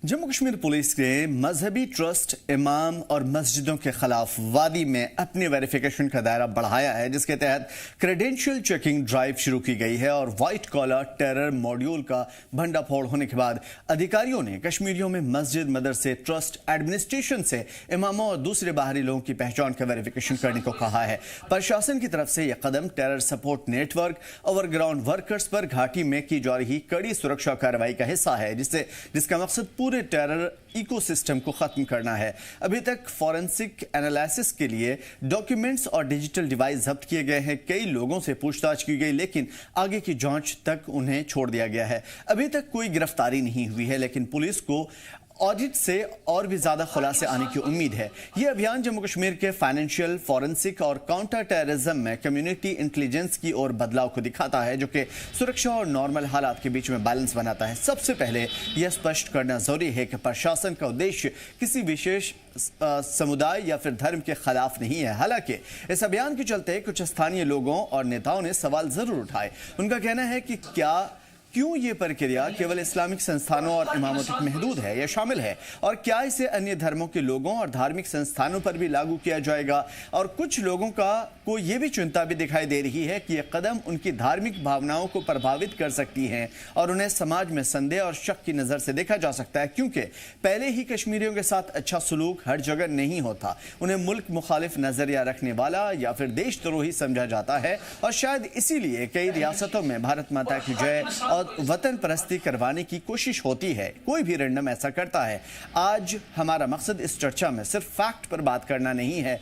Jammu Kashmir police ने मजहबी trust, इमाम और मस्जिदों के खिलाफ वादी में अपनी वेरिफिकेशन का दायरा बढ़ाया है, जिसके तहत क्रेडेंशियल चेकिंग ड्राइव शुरू की गई है और व्हाइट कॉलर टेरर मॉड्यूल का भंडाफोड़ होने के बाद अधिकारियों ने कश्मीरियों में मस्जिद, मदरसे, ट्रस्ट, एडमिनिस्ट्रेशन से इमामों और दूसरे बाहरी लोगों की पहचान का वेरिफिकेशन करने को कहा है। प्रशासन की तरफ से यह कदम terror support network, overground workers पर घाटी में की जा रही कड़ी सुरक्षा कार्रवाई का हिस्सा है, जिसका मकसद पूरे टेरर इकोसिस्टम को खत्म करना है। अभी तक फॉरेंसिक एनालिसिस के लिए डॉक्यूमेंट्स और डिजिटल डिवाइस जब्त किए गए हैं। कई लोगों से पूछताछ की गई, लेकिन आगे की जांच तक उन्हें छोड़ दिया गया है। अभी तक कोई गिरफ्तारी नहीं हुई है, लेकिन पुलिस को ऑडिट से और भी ज्यादा खुलासे आने की उम्मीद है। यह अभियान जम्मू कश्मीर के फाइनेंशियल, फॉरेंसिक और काउंटर टेररिज्म में कम्युनिटी इंटेलिजेंस की ओर बदलाव को दिखाता है, जो कि सुरक्षा और नॉर्मल हालात के बीच में बैलेंस बनाता है। सबसे पहले यह स्पष्ट करना जरूरी है कि प्रशासन का उद्देश्य किसी विशेष समुदाय या फिर धर्म के खिलाफ नहीं है। हालांकि इस अभियान के चलते कुछ स्थानीय लोगों और नेताओं ने सवाल जरूर उठाए। उनका कहना है कि क्यों ये प्रक्रिया केवल इस्लामिक संस्थानों और इमामों तक महदूद है या शामिल है, और क्या इसे अन्य धर्मों के लोगों और धार्मिक संस्थानों पर भी लागू किया जाएगा। और कुछ लोगों को ये भी चिंता भी दिखाई दे रही है कि यह कदम उनकी धार्मिक भावनाओं को प्रभावित कर सकती है और उन्हें समाज में संदेह और शक की नज़र से देखा जा सकता है, क्योंकि पहले ही कश्मीरियों के साथ अच्छा सलूक हर जगह नहीं होता। उन्हें मुल्क मुखालिफ नजरिया रखने वाला या फिर देशद्रोही समझा जाता है, और शायद इसीलिए कई रियासतों में भारत माता की जय और वतन परस्ती करवाने की कोशिश होती है। कोई भी रैंडम ऐसा करता है। आज हमारा मकसद इस चर्चा में सिर्फ फैक्ट पर बात करना नहीं है।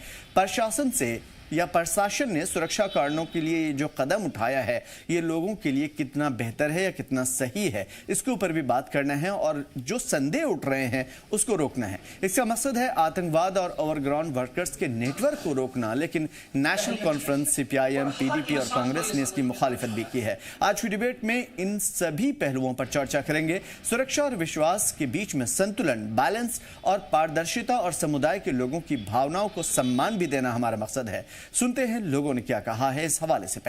प्रशासन ने सुरक्षा कारणों के लिए जो कदम उठाया है, ये लोगों के लिए कितना बेहतर है या कितना सही है, इसके ऊपर भी बात करना है, और जो संदेह उठ रहे हैं उसको रोकना है। इसका मकसद है आतंकवाद और ओवरग्राउंड वर्कर्स के नेटवर्क को रोकना, लेकिन नेशनल कॉन्फ्रेंस, CPIM, PDP और कांग्रेस ने इसकी मुखालिफत भी की है। आज की डिबेट में इन सभी पहलुओं पर चर्चा करेंगे। सुरक्षा और विश्वास के बीच में संतुलन, बैलेंस और पारदर्शिता और समुदाय के लोगों की भावनाओं को सम्मान भी देना हमारा मकसद है। सुनते हैं लोगों ने क्या कहा है इस हवाले से।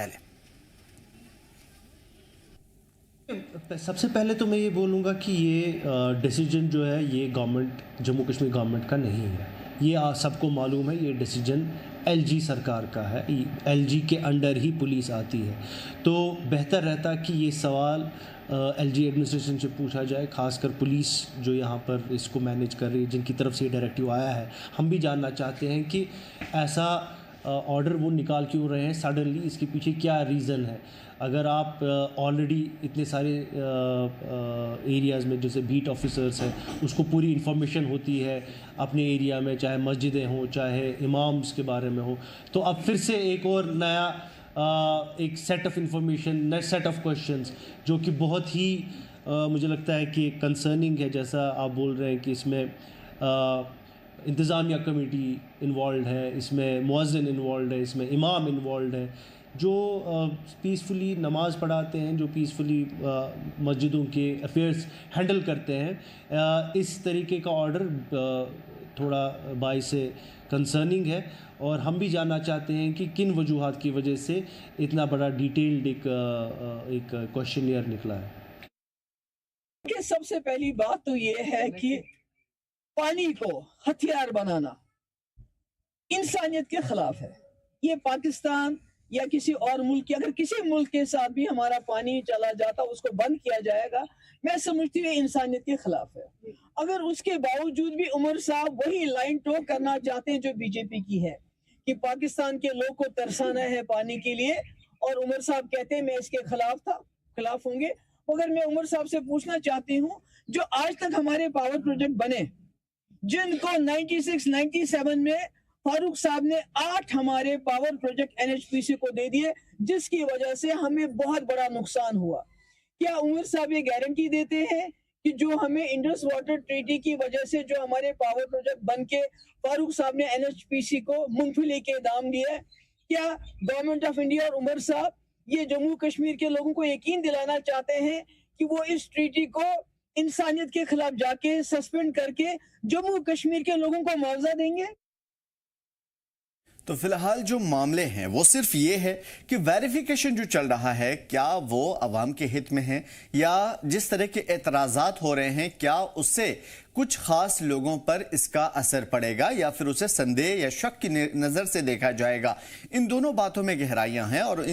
सबसे पहले तो मैं ये बोलूँगा कि ये डिसीजन जो है ये जम्मू कश्मीर गवर्नमेंट का नहीं है। ये सबको मालूम है, ये डिसीजन LG सरकार का है। LG के अंडर ही पुलिस आती है, तो बेहतर रहता कि ये सवाल LG एडमिनिस्ट्रेशन से पूछा जाए, खासकर पुलिस जो यहाँ पर इसको मैनेज कर रही है, जिनकी तरफ से ये डायरेक्टिव आया है। हम भी जानना चाहते हैं कि ऐसा ऑर्डर वो निकाल क्यों रहे हैं सडनली, इसके पीछे क्या रीज़न है। अगर आप ऑलरेडी इतने सारे एरियाज़ में जैसे बीट ऑफिसर्स हैं, उसको पूरी इन्फॉर्मेशन होती है अपने एरिया में, चाहे मस्जिदें हों, चाहे इमाम्स के बारे में हो, तो अब फिर से एक और नया एक set of information, next set of questions, जो कि बहुत ही मुझे लगता है कि कंसर्निंग है। जैसा आप बोल रहे हैं कि इसमें इंतज़ामिया कमेटी इन्वॉल्व है, इसमें मुअज्जिन इन्वॉल्व है, इसमें इमाम इन्वॉल्व है, जो पीसफुली नमाज़ पढ़ाते हैं, जो पीसफुली मस्जिदों के अफेयर्स हैंडल करते हैं। इस तरीके का ऑर्डर थोड़ा बाइस से कंसर्निंग है, और हम भी जानना चाहते हैं कि किन वजूहात की वजह से इतना बड़ा डिटेल्ड एक क्वेश्चनियर निकला है। सबसे पहली बात तो ये है कि पानी को हथियार बनाना इंसानियत के खिलाफ है। ये पाकिस्तान या किसी और मुल्क की, अगर किसी मुल्क के साथ भी हमारा पानी चला जाता, उसको बंद किया जाएगा, मैं समझती हूँ इंसानियत के खिलाफ है। अगर उसके बावजूद भी उमर साहब वही लाइन टॉक करना चाहते हैं जो बीजेपी की है, कि पाकिस्तान के लोग को तरसाना है पानी के लिए, और उमर साहब कहते हैं मैं इसके खिलाफ होंगे। मगर मैं उमर साहब से पूछना चाहती हूँ, जो आज तक हमारे पावर प्रोजेक्ट बने, जिनको 96-97 में फारूक साहब ने 8 हमारे पावर प्रोजेक्ट NHPC को दे दिए, जिसकी वजह से हमें बहुत बड़ा नुकसान हुआ। क्या उमर साहब ये गारंटी देते हैं कि जो हमें इंडस वाटर ट्रीटी की वजह से जो हमारे पावर प्रोजेक्ट बन के फारूक साहब ने NHPC को मूंगफली के दाम दिए, क्या गवर्नमेंट ऑफ इंडिया और उमर साहब ये जम्मू कश्मीर के लोगों को यकीन दिलाना चाहते हैं कि वो इस ट्रीटी को इंसानियत के खिलाफ जाके सस्पेंड करके जम्मू कश्मीर के लोगों को मुआवजा देंगे? तो फिलहाल जो मामले हैं वो सिर्फ ये है कि वेरिफिकेशन जो चल रहा है क्या वो अवाम के हित में है, या जिस तरह के एतराज़ात हो रहे हैं क्या उससे कुछ खास लोगों पर इसका असर पड़ेगा, या फिर उसे संदेह या शक की नज़र से देखा जाएगा। इन दोनों बातों में गहराइयां हैं और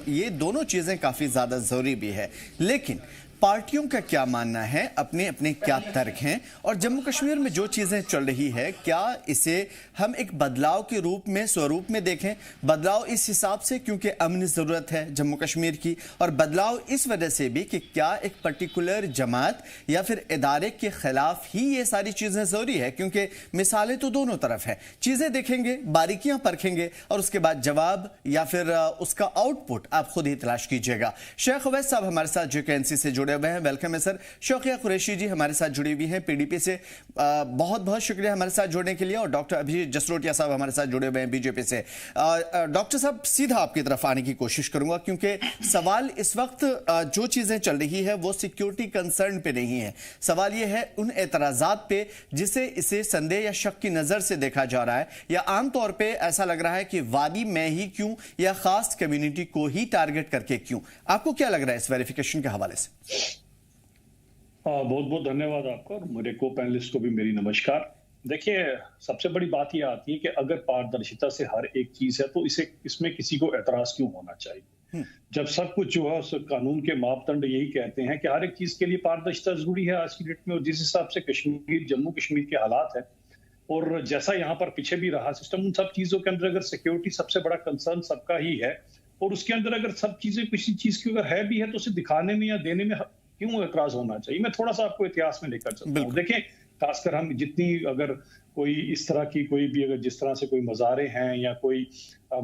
ये दोनों चीज़ें काफ़ी ज़्यादा ज़रूरी भी है। लेकिन पार्टियों का क्या मानना है, अपने अपने क्या तर्क हैं, और जम्मू कश्मीर में जो चीज़ें चल रही है क्या इसे हम एक बदलाव के रूप में स्वरूप में देखें। बदलाव इस हिसाब से क्योंकि अमन ज़रूरत है जम्मू कश्मीर की, और बदलाव इस वजह से भी कि क्या एक पर्टिकुलर जमात या फिर इदारे के खिलाफ ही ये सारी चीज़ें ज़रूरी है, क्योंकि मिसालें तो दोनों तरफ है। चीज़ें देखेंगे, बारीकियां परखेंगे और उसके बाद जवाब या फिर उसका आउटपुट आप खुद ही तलाश कीजिएगा। शेख अवैस साहब हमारे साथ JKNC से जुड़े हुए हैं, वेलकम है सर। शौकिया कुरैशी जी हमारे साथ जुड़ी हुई हैं PDP से, बहुत बहुत शुक्रिया हमारे साथ जुड़ने के लिए। और डॉक्टर अभिजीत जसरोटिया साहब हमारे साथ जुड़े हुए हैं BJP से। डॉक्टर साहब सीधा आपकी तरफ आने की कोशिश करूंगा, क्योंकि सवाल इस वक्त जो चीजें चल रही है वो सिक्योरिटी कंसर्न पे नहीं है, सवाल ये है उन एतराजात पे जिसे इसे संदेह या शक की नजर से देखा जा रहा है, या आमतौर पे ऐसा लग रहा है कि वादी में ही क्यों या खास कम्युनिटी को ही टारगेट करके क्यों। आपको क्या लग रहा है इस वेरिफिकेशन के हवाले से? बहुत बहुत धन्यवाद आपका और मेरे को पैनलिस्ट को भी मेरी नमस्कार। देखिए, सबसे बड़ी बात यह आती है कि अगर पारदर्शिता से हर एक चीज है तो इसमें किसी को एतराज क्यों होना चाहिए, जब सब कुछ जो है उस कानून के मापदंड यही कहते हैं कि हर एक चीज के लिए पारदर्शिता जरूरी है आज की डेट में। और जिस हिसाब से जम्मू कश्मीर के हालात है और जैसा यहाँ पर पीछे भी रहा सिस्टम, उन सब चीजों के अंदर अगर सिक्योरिटी सबसे बड़ा कंसर्न सबका ही है और उसके अंदर अगर सब चीजें किसी चीज की अगर है भी है तो उसे दिखाने में या देने में क्यों एतराज होना चाहिए। मैं थोड़ा सा आपको इतिहास में लेकर चलता हूँ। देखें, खासकर हम जितनी अगर कोई इस तरह की कोई भी अगर जिस तरह से कोई मज़ारे हैं या कोई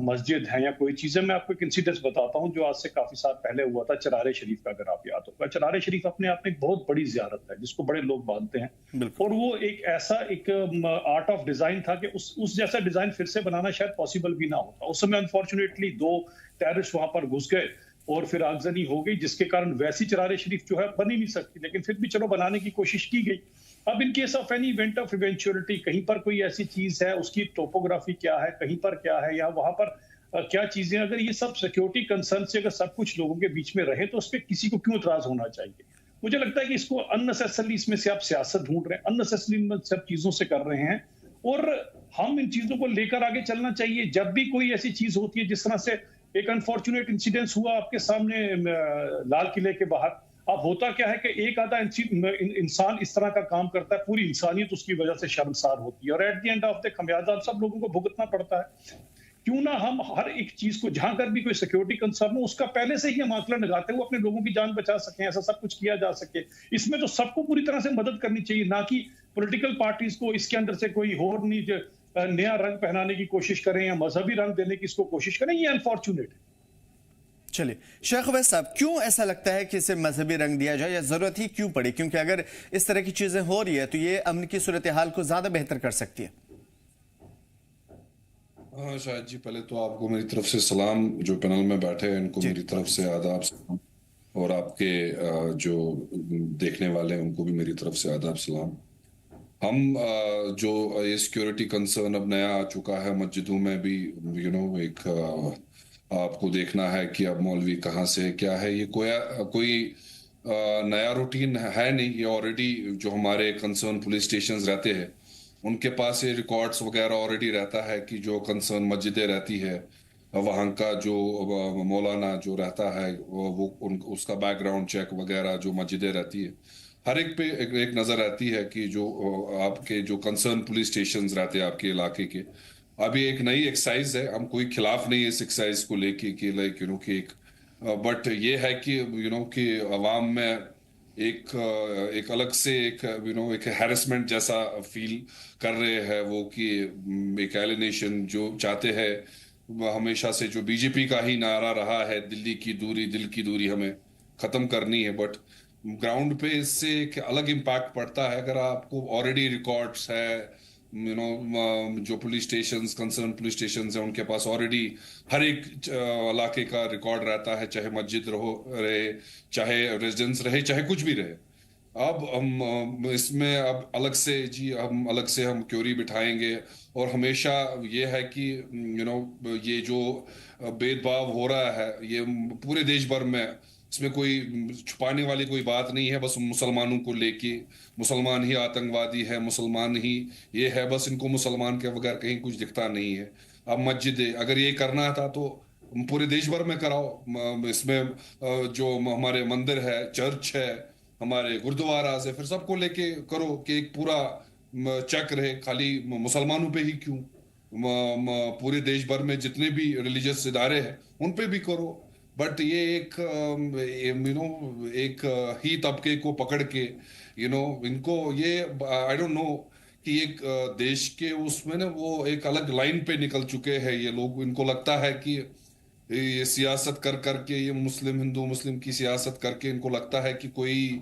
मस्जिद है या कोई चीजें, मैं आपको एक इंसिडेंस बताता हूँ जो आज से काफी साल पहले हुआ था। चरारे शरीफ का अगर आप याद होगा, चरारे शरीफ अपने आप में एक बहुत बड़ी जियारत है जिसको बड़े लोग मानते हैं, और वो एक ऐसा एक आर्ट ऑफ डिजाइन था कि उस जैसा डिजाइन फिर से बनाना शायद पॉसिबल भी ना होता। उस समय अनफॉर्चुनेटली 2 टेररिस्ट वहां पर घुस गए और फिर आगजनी हो गई, जिसके कारण वैसी चरारे शरीफ जो है बन ही नहीं सकती, लेकिन फिर भी चलो बनाने की कोशिश की गई। अब in case of any event of eventuality, कहीं पर कोई ऐसी चीज है, उसकी टोपोग्राफी क्या है, कहीं पर क्या है, या वहां पर क्या चीजें, अगर ये सब सिक्योरिटी कंसर्न से अगर सब कुछ लोगों के बीच में रहे तो उस पर किसी को क्यों एतराज होना चाहिए। मुझे लगता है कि इसको अननेसेसरली इसमें से आप सियासत ढूंढ रहे हैं, अननेसेसरली सब चीजों से कर रहे हैं, और हम इन चीजों को लेकर आगे चलना चाहिए। जब भी कोई ऐसी चीज होती है, जिस तरह से एक अनफॉर्चुनेट इंसिडेंस हुआ आपके सामने लाल किले के बाहर, अब होता क्या है कि एक आधा इंसान इस तरह का काम करता है, पूरी इंसानियत उसकी वजह से शर्मसार होती है, और at the end of the खमियाजा सब लोगों को भुगतना पड़ता है। क्यों ना हम हर एक चीज को, जहां कर भी कोई सिक्योरिटी कंसर्न हो, उसका पहले से ही हम आंकलन लगाते हुए अपने लोगों की जान बचा सकें, ऐसा सब कुछ किया जा सके। इसमें तो सबको पूरी तरह से मदद करनी चाहिए, ना कि पॉलिटिकल पार्टीज को इसके अंदर से कोई और नहीं नया रंग पहनाने की कोशिश करें या मजहबी रंग देने की इसको कोशिश करें। ये अनफॉर्चुनेट है। चलिए शेख अवैस साहब, क्यों ऐसा लगता है कि इसे मजहबी रंग दिया जाए, या जरूरत ही क्यों पड़ी? क्योंकि अगर इस तरह की चीजें हो रही है तो ये अमन की सूरत हाल को ज्यादा बेहतर कर सकती है। हाँ शायद जी, पहले तो आपको मेरी तरफ से सलाम, जो पैनल में बैठे हैं इनको मेरी तरफ से आदाब सलाम, और आपके जो देखने वाले हैं उनको भी मेरी तरफ से आदाब सलाम। हम जो ये सिक्योरिटी कंसर्न अब नया आ चुका है मस्जिदों में भी, एक आपको देखना है कि अब मौलवी कहाँ से क्या है, ये कोई नया रूटीन है नहीं। ये ऑलरेडी जो हमारे कंसर्न पुलिस स्टेशंस रहते हैं उनके पास ये रिकॉर्ड्स वगैरह ऑलरेडी रहता है कि जो कंसर्न मस्जिदें रहती है वहाँ का जो मौलाना जो रहता है वो उसका बैकग्राउंड चेक वगैरह जो मस्जिदें रहती है हर एक पे एक नज़र रहती है कि जो आपके जो कंसर्न पुलिस स्टेशंस रहते हैं आपके इलाके के। अभी एक नई एक्सरसाइज है, हम कोई खिलाफ नहीं है इस एक्सरसाइज को लेके कि लाइक कि एक बट ये है कि कि अवाम में एक अलग से एक हैरेसमेंट जैसा फील कर रहे हैं वो, कि एक एलिनेशन जो चाहते हैं हमेशा से, जो बीजेपी का ही नारा रहा है, दिल्ली की दूरी दिल की दूरी हमें खत्म करनी है। बट ग्राउंड पे इससे एक अलग इम्पैक्ट पड़ता है। अगर आपको ऑलरेडी रिकॉर्ड्स है, जो police stations concern police stations हैं उनके पास ऑलरेडी हर एक इलाके का रिकॉर्ड रहता है, चाहे मस्जिद रहे, चाहे रेजिडेंस रहे, चाहे कुछ भी रहे। अब हम इसमें अब हम अलग से हम क्यूरी बिठाएंगे, और हमेशा ये है कि ये जो भेदभाव हो रहा है ये पूरे देश भर में, इसमें कोई छुपाने वाली कोई बात नहीं है। बस मुसलमानों को लेके मुसलमान ही आतंकवादी है, मुसलमान ही ये है, बस इनको मुसलमान के बगैर कहीं कुछ दिखता नहीं है। अब मस्जिद अगर ये करना था तो पूरे देश भर में कराओ। इसमें जो हमारे मंदिर है, चर्च है, हमारे गुरुद्वारा से, फिर सबको लेके करो कि एक पूरा चेक रहे, खाली मुसलमानों पे ही क्यों, पूरे देश भर में जितने भी रिलीजियस इदारे हैं उन पे भी करो। बट ये एक एक ही तबके को पकड़ के इनको ये आई डोंट नो कि एक देश के उसमें ना वो एक अलग लाइन पे निकल चुके हैं ये लोग। इनको लगता है कि ये सियासत कर करके, ये हिंदू मुस्लिम की सियासत करके इनको लगता है कि कोई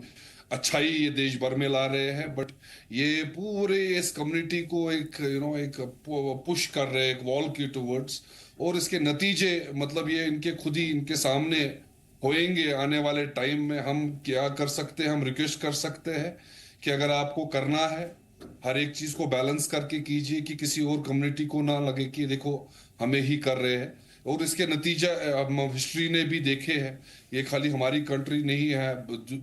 अच्छाई ये देश भर में ला रहे हैं। बट ये पूरे इस कम्युनिटी को एक एक पुश कर रहे हैं एक वॉल की टुवर्ड्स, और इसके नतीजे मतलब ये इनके खुद ही इनके सामने होएंगे आने वाले टाइम में। हम क्या कर सकते हैं, हम रिक्वेस्ट कर सकते हैं कि अगर आपको करना है हर एक चीज को बैलेंस करके कीजिए कि किसी और कम्युनिटी को ना लगे कि देखो हमें ही कर रहे हैं। और इसके नतीजा हिस्ट्री ने भी देखे हैं, ये खाली हमारी कंट्री नहीं है,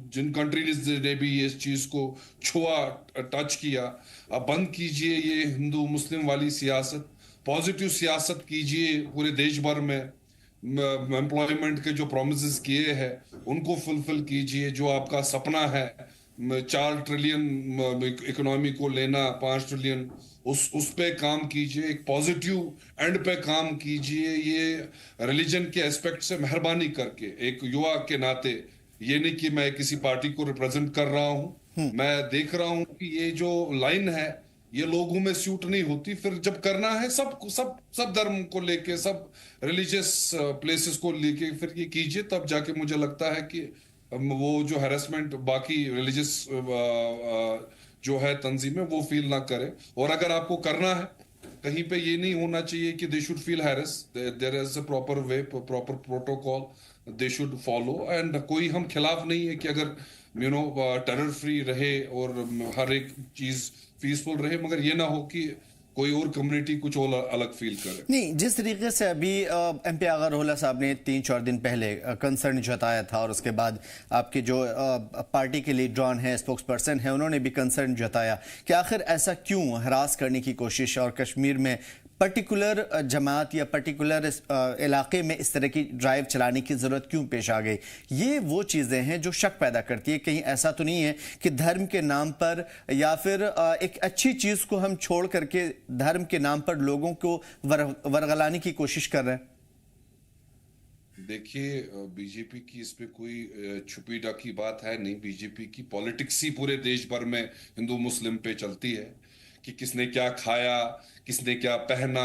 जिन कंट्रीज ने भी इस चीज को छुआ, टच किया। अब बंद कीजिए ये हिंदू मुस्लिम वाली सियासत, पॉजिटिव सियासत कीजिए पूरे देश भर में। एम्प्लॉयमेंट के जो प्रोमिसेस किए हैं उनको फुलफिल कीजिए। जो आपका सपना है 4 ट्रिलियन इकोनॉमी को लेना, 5 ट्रिलियन, उस पे काम कीजिए, एक पॉजिटिव एंड पे काम कीजिए। ये रिलीजन के एस्पेक्ट से मेहरबानी करके एक युवा के नाते, ये नहीं कि मैं किसी पार्टी को रिप्रेजेंट कर रहा हूं, मैं देख रहा हूं कि ये जो लाइन है ये लोगों में सूट नहीं होती। फिर जब करना है सब धर्म को लेके, सब रिलीजियस प्लेसेस को लेके फिर ये कीजिए, तब जाके मुझे लगता है कि वो जो हैरेसमेंट बाकी रिलीजियस जो है तंजीमें वो फील ना करे। और अगर आपको करना है कहीं पे, ये नहीं होना चाहिए कि they should feel harass, there is a proper way, proper protocol they should follow. And कोई हम खिलाफ नहीं है कि अगर टेरर फ्री रहे और हर एक चीज पीसफुल रहे, मगर ये ना हो कि कोई और कम्युनिटी कुछ और अलग फील करे। नहीं, जिस तरीके से अभी एमपी आगा रोहला साहब ने 3-4 दिन पहले कंसर्न जताया था, और उसके बाद आपके जो पार्टी के लीडर हैं, स्पोक्स पर्सन हैं, उन्होंने भी कंसर्न जताया कि आखिर ऐसा क्यों हरास करने की कोशिश और कश्मीर में पर्टिकुलर जमात या पर्टिकुलर इलाके में इस तरह की ड्राइव चलाने की ज़रूरत क्यों पेश आ गई। ये वो चीज़ें हैं जो शक पैदा करती है, कहीं ऐसा तो नहीं है कि धर्म के नाम पर या फिर एक अच्छी चीज़ को हम छोड़ करके धर्म के नाम पर लोगों को वरगलाने की कोशिश कर रहे हैं। देखिए, बीजेपी की इस पे कोई छुपी ढकी बात है नहीं। बीजेपी की पॉलिटिक्स ही पूरे देश भर में हिंदू मुस्लिम पे चलती है कि किसने क्या खाया, किसने क्या पहना,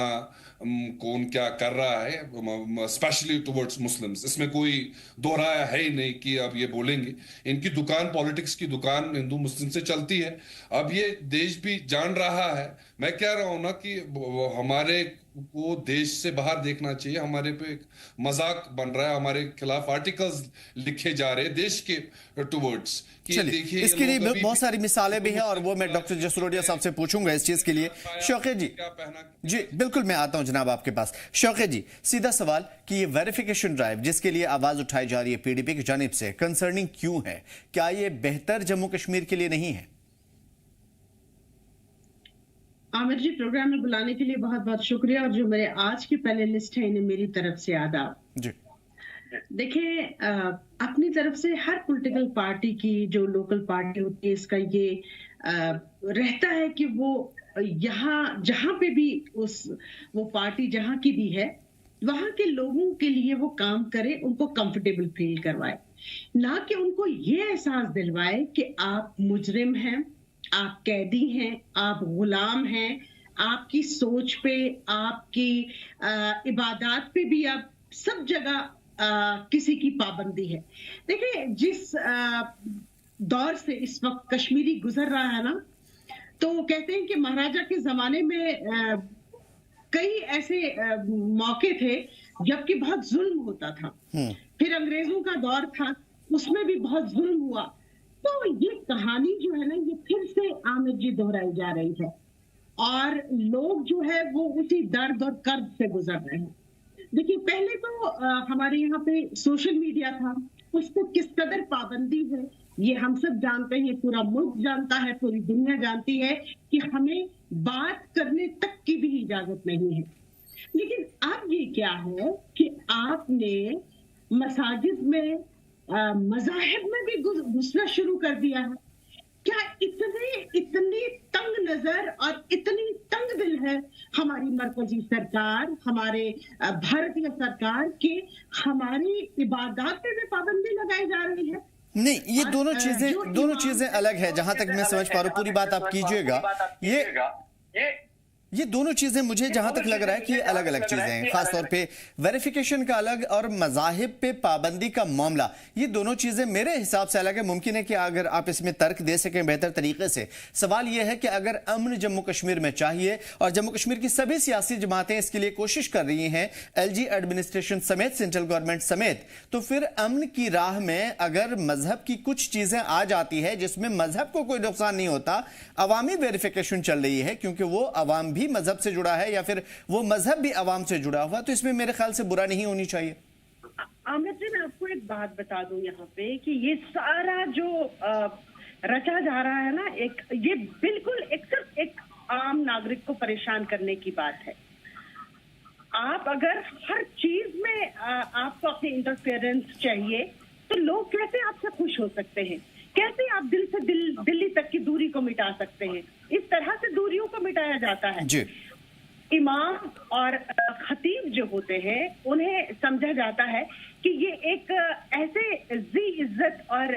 कौन क्या कर रहा है, स्पेशली टुवर्ड्स मुस्लिम्स। इसमें कोई दोहराया है ही नहीं कि अब ये बोलेंगे। इनकी दुकान, पॉलिटिक्स की दुकान हिंदू मुस्लिम से चलती है। अब ये देश भी जान रहा है। मैं कह रहा हूं ना कि हमारे को देश से बाहर देखना चाहिए। हमारे पे एक मजाक बन रहा है, हमारे खिलाफ आर्टिकल्स लिखे जा रहे हैं देश के टुवर्ड्स। देखिए, इसके लिए बहुत सारी मिसालें भी हैं और वो मैं डॉक्टर जसरोटिया साहब से पूछूंगा इस चीज के लिए। शौकत जी बिल्कुल, मैं आता हूं जनाब आपके पास। शौकत जी, सीधा सवाल कि ये वेरिफिकेशन ड्राइव जिसके लिए आवाज उठाई जा रही है पीडीपी की जानिब से, कंसर्निंग क्यों है? क्या ये बेहतर जम्मू कश्मीर के लिए नहीं है? आमिर जी, प्रोग्राम में बुलाने के लिए बहुत बहुत शुक्रिया, और जो मेरे आज के पैनलिस्ट हैं इन्हें मेरी तरफ से आदाब जी। देखिए, अपनी तरफ से हर पॉलिटिकल पार्टी की जो लोकल पार्टी होती है, इसका ये रहता है कि वो जहां पे भी वो पार्टी जहां की भी है वहां के लोगों के लिए वो काम करे, उनको कंफर्टेबल फील करवाए, ना कि उनको ये एहसास दिलवाए कि आप मुजरिम हैं, आप कैदी हैं, आप गुलाम हैं, आपकी सोच पे, आपकी इबादत पे भी आप सब जगह किसी की पाबंदी है। देखिए, जिस दौर से इस वक्त कश्मीरी गुजर रहा है ना, तो कहते हैं कि महाराजा के जमाने में कई ऐसे मौके थे जबकि बहुत जुल्म होता था। फिर अंग्रेजों का दौर था, उसमें भी बहुत जुल्म हुआ। तो ये कहानी जो है ना, ये फिर से आमिर जी दोहराई जा रही है और लोग जो है वो उसी दर्द और कर्ज से गुजर रहे हैं। देखिए, पहले तो हमारे यहाँ पे सोशल मीडिया था, उस पर किस कदर पाबंदी है ये हम सब जानते हैं, पूरा मुल्क जानता है, पूरी दुनिया जानती है कि हमें बात करने तक की भी इजाजत नहीं है। लेकिन अब ये क्या है कि आपने मसाजिद में, मज़ाहिब में भी घुसना शुरू कर दिया है। क्या इतनी तंग नजर और इतनी तंग दिल है हमारी मरकजी सरकार, हमारे भारतीय सरकार के हमारी इबादत पे भी पाबंदी लगाई जा रही है? नहीं, ये दोनों चीजें अलग है। जहां तक मैं समझ पा रहा हूं, पूरी बात आप कीजिएगा। ये दोनों चीजें मुझे जहां तक लग रहा है कि ये अलग अलग चीजें हैं। खासतौर पे वेरिफिकेशन का अलग और मज़ाहिब पे पाबंदी का मामला, ये दोनों चीजें मेरे हिसाब से अलग है। मुमकिन है कि अगर आप इसमें तर्क दे सकें बेहतर तरीके से। सवाल यह है कि अगर अमन जम्मू कश्मीर में चाहिए और जम्मू कश्मीर की सभी सियासी जमातें इसके लिए कोशिश कर रही हैं, एलजी एडमिनिस्ट्रेशन समेत, सेंट्रल गवर्नमेंट समेत, तो फिर अमन की राह में अगर मजहब की कुछ चीजें आ जाती है जिसमें मजहब को कोई नुकसान नहीं होता, अवामी वेरिफिकेशन चल रही है क्योंकि वो अवाम भी मजहब से जुड़ा है या फिर वो मजहब भी अवाम से जुड़ा हुआ, तो इसमें मेरे ख्याल से बुरा नहीं होनी चाहिए। आमिर जी, मैं आपको एक बात बता दूं यहाँ पे कि ये सारा जो रचा जा रहा है ना, ये बिल्कुल सिर्फ एक आम नागरिक को परेशान करने की बात है। आप अगर हर चीज में आपको अपनी इंटरफेरेंस चाहिए तो लोग कैसे आपसे खुश हो सकते हैं? कैसे आप दिल से दिल्ली तक की दूरी को मिटा सकते हैं? इस तरह से दूरियों को मिटाया जाता है जी। इमाम और खतीब जो होते हैं उन्हें समझा जाता है कि ये एक ऐसे जी इज्जत और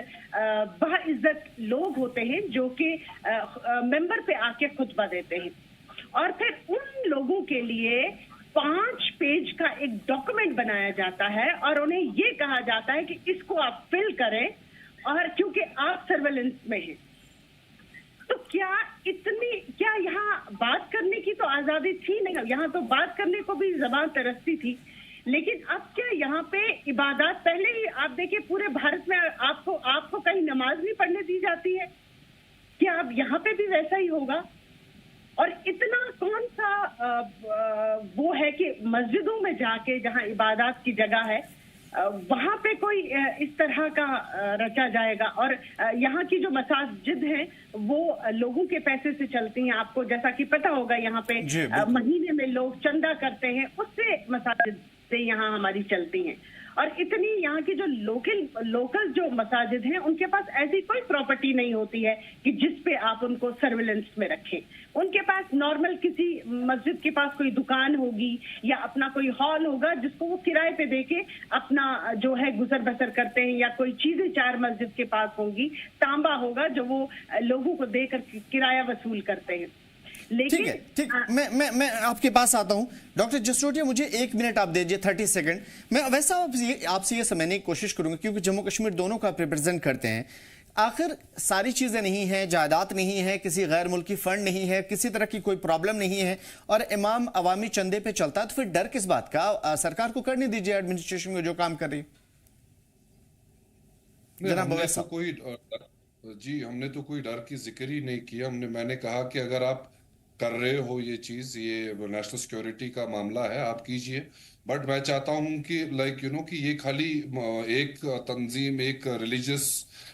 बाइज्जत लोग होते हैं जो कि मेंबर पे आके खुतबा देते हैं, और फिर उन लोगों के लिए 5 पेज का एक डॉक्यूमेंट बनाया जाता है और उन्हें ये कहा जाता है कि इसको आप फिल करें, और क्योंकि आप सर्वेलेंस में हैं। तो क्या यहाँ बात करने की तो आजादी थी नहीं? यहाँ तो बात करने को भी जबान तरसती थी, लेकिन अब क्या यहाँ पे इबादत, पहले ही आप देखिए पूरे भारत में आपको कहीं नमाज नहीं पढ़ने दी जाती है, क्या अब यहाँ पे भी वैसा ही होगा? और इतना कौन सा वो है कि मस्जिदों में जाके, जहाँ इबादत की जगह है, वहां पे कोई इस तरह का रचा जाएगा? और यहाँ की जो मसाजिद हैं वो लोगों के पैसे से चलती हैं। आपको जैसा कि पता होगा, यहाँ पे महीने में लोग चंदा करते हैं, उससे मसाजिद से यहाँ हमारी चलती हैं। और इतनी यहाँ की जो लोकल जो मसाजिद हैं, उनके पास ऐसी कोई प्रॉपर्टी नहीं होती है कि जिस पे आप उनको सर्विलेंस में रखें। उनके पास नॉर्मल किसी मस्जिद के पास कोई दुकान होगी या अपना कोई हॉल होगा जिसको वो किराए पे देके अपना जो है गुजर बसर करते हैं, या कोई चीजें 4 मस्जिद के पास होंगी, तांबा होगा जो वो लोगों को देकर किराया वसूल करते हैं। ठीक है, मैं आपके पास आता हूं। डॉक्टर जसरोटिया, मुझे 1 मिनट आप दीजिए, 30 सेकंड। मैं वैसा आपसे ये समझने की कोशिश करूंगा, क्योंकि जम्मू कश्मीर दोनों का रिप्रेजेंट करते हैं। आखिर सारी चीजें नहीं है, जायदाद नहीं है, किसी गैर मुल्की फंड नहीं है, किसी तरह की कोई प्रॉब्लम नहीं है, और इमाम अवामी चंदे पे चलता है, तो फिर डर किस बात का? सरकार को करने दीजिए एडमिनिस्ट्रेशन को जो काम कर रही है। हमने तो कोई डर की जिक्र ही नहीं किया। मैंने कहा कि अगर आप कर रहे हो ये चीज, ये नेशनल सिक्योरिटी का मामला है, आप कीजिए, बट मैं चाहता हूं कि कि ये खाली एक तंजीम, एक रिलीजियस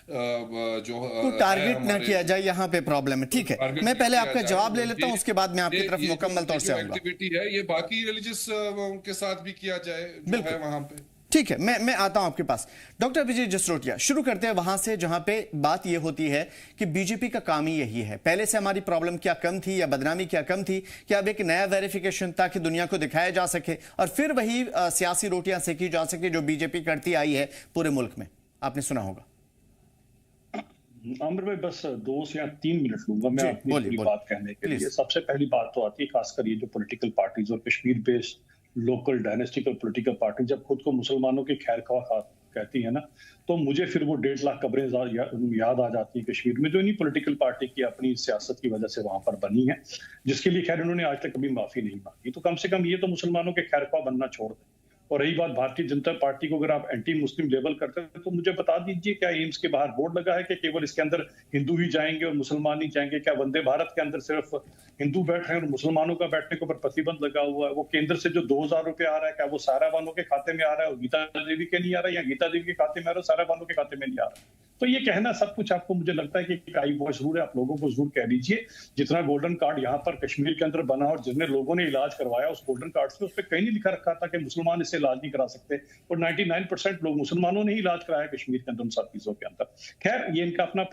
जो टारगेट ना किया जाए, यहाँ पे प्रॉब्लम है। ठीक है, मैं पहले आपका जवाब ले लेता हूं, उसके बाद मैं आपकी तरफ मुकम्मल तौर से आऊंगा। एक्टिविटी है ये, बाकी रिलीजियस के साथ भी किया जाए जो है वहां पे। ठीक है, मैं आता हूं आपके पास। डॉक्टर विजय जसरोटिया, शुरू करते हैं वहां से जहां पे बात यह होती है कि बीजेपी का काम ही यही है। पहले से हमारी प्रॉब्लम क्या कम थी या बदनामी क्या कम थी कि अब एक नया वेरिफिकेशन ताकि दुनिया को दिखाया जा सके और फिर वही सियासी रोटियां सेकी जा सके जो बीजेपी करती आई है पूरे मुल्क में। आपने सुना होगा। आमिर भाई, बस 2 या 3 मिनट लूंगा मैं अपनी पूरी बात कहने के लिए। सबसे पहली बात तो आती है खासकर ये जो पॉलिटिकल पार्टीज और Kashmir based local dynastical political party जब खुद को मुसलमानों के खैर ख्वाह कहती है ना, तो मुझे फिर वो 1.5 लाख कब्रें याद आ जाती है कश्मीर में, जो इन्हीं पॉलिटिकल पार्टी की अपनी सियासत की वजह से वहां पर बनी है, जिसके लिए खैर इन्होंने आज तक कभी माफी नहीं मांगी। तो कम से कम ये तो मुसलमानों के खैर ख्वाह बनना छोड़ दें। और रही बात भारतीय जनता पार्टी को अगर आप एंटी मुस्लिम लेबल करते हैं तो मुझे बता दीजिए, क्या एम्स के बाहर बोर्ड लगा है कि केवल इसके अंदर हिंदू ही जाएंगे और मुसलमान नहीं जाएंगे? क्या वंदे भारत के अंदर सिर्फ हिंदू बैठ रहे हैं और मुसलमानों का बैठने के ऊपर प्रतिबंध लगा हुआ है? वो केंद्र से जो 2000 रुपए आ रहा है, क्या वो सारा बानो के खाते में आ रहा है और गीता देवी के नहीं आ रहा है, या गीता देवी के खाते में आ रहा है, सारा बानो के खाते में नहीं आ रहा है? तो ये कहना सब कुछ आपको, मुझे लगता है कि आई वॉइस जरूर है, आप लोगों को जरूर कह दीजिए। जितना गोल्डन कार्ड यहाँ पर कश्मीर के अंदर बना और जितने लोगों ने इलाज करवाया उस गोल्डन कार्ड से, उस पर कहीं नहीं लिखा रखा था कि मुसलमान इससे इलाज नहीं करा सकते, और 99% लोग मुसलमानों ने ही इलाज कराया कश्मीर के अंदर उन सब चीजों के अंदर। खैर, ये इनका अपना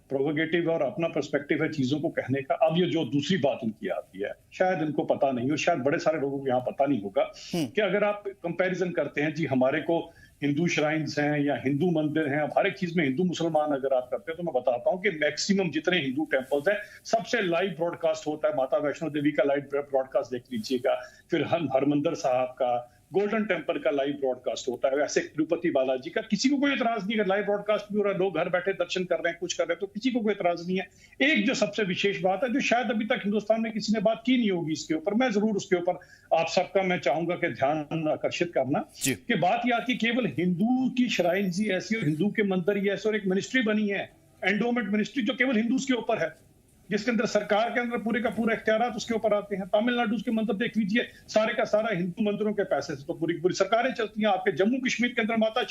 प्रोवोगेटिव और अपना पर्सपेक्टिव है चीजों को कहने का। अब ये जो दूसरी बात उनकी आती है, शायद इनको पता नहीं हो, शायद बड़े सारे लोगों को यहाँ पता नहीं होगा कि अगर आप कंपैरिजन करते हैं, जी हमारे को हिंदू श्राइन्स हैं या हिंदू मंदिर हैं, अब हर एक चीज में हिंदू मुसलमान अगर आप करते हैं, तो मैं बताता हूँ कि मैक्सिमम जितने हिंदू टेम्पल्स हैं सबसे लाइव ब्रॉडकास्ट होता है। माता वैष्णो देवी का लाइव ब्रॉडकास्ट देख लीजिएगा, फिर हरमंदिर साहब का, गोल्डन टेम्पल का लाइव ब्रॉडकास्ट होता है, वैसे तिरुपति बालाजी का। किसी को कोई एतराज नहीं है, लाइव ब्रॉडकास्ट भी हो रहा है, लोग घर बैठे दर्शन कर रहे हैं, कुछ कर रहे हैं, तो किसी को कोई एतराज नहीं है। एक जो सबसे विशेष बात है, जो शायद अभी तक हिंदुस्तान में किसी ने बात की नहीं होगी इसके ऊपर, मैं जरूर उसके ऊपर आप सबका मैं चाहूंगा कि ध्यान आकर्षित करना, कि बात यह आती है केवल हिंदू की श्राइन ही ऐसी और हिंदू के मंदिर ही ऐसे, और एक मिनिस्ट्री बनी है, एंडोमेंट मिनिस्ट्री, जो केवल हिंदूज के ऊपर है, जिसके अंदर सरकार के अंदर पूरे का पूरा इख्तियारात उसके ऊपर आते हैं। तमिलनाडु के मंदिर देख लीजिए, सारे का सारा हिंदू मंदिरों के पैसे से तो पूरी पूरी सरकारें चलती हैं। आपके जम्मू कश्मीर के अंदर माता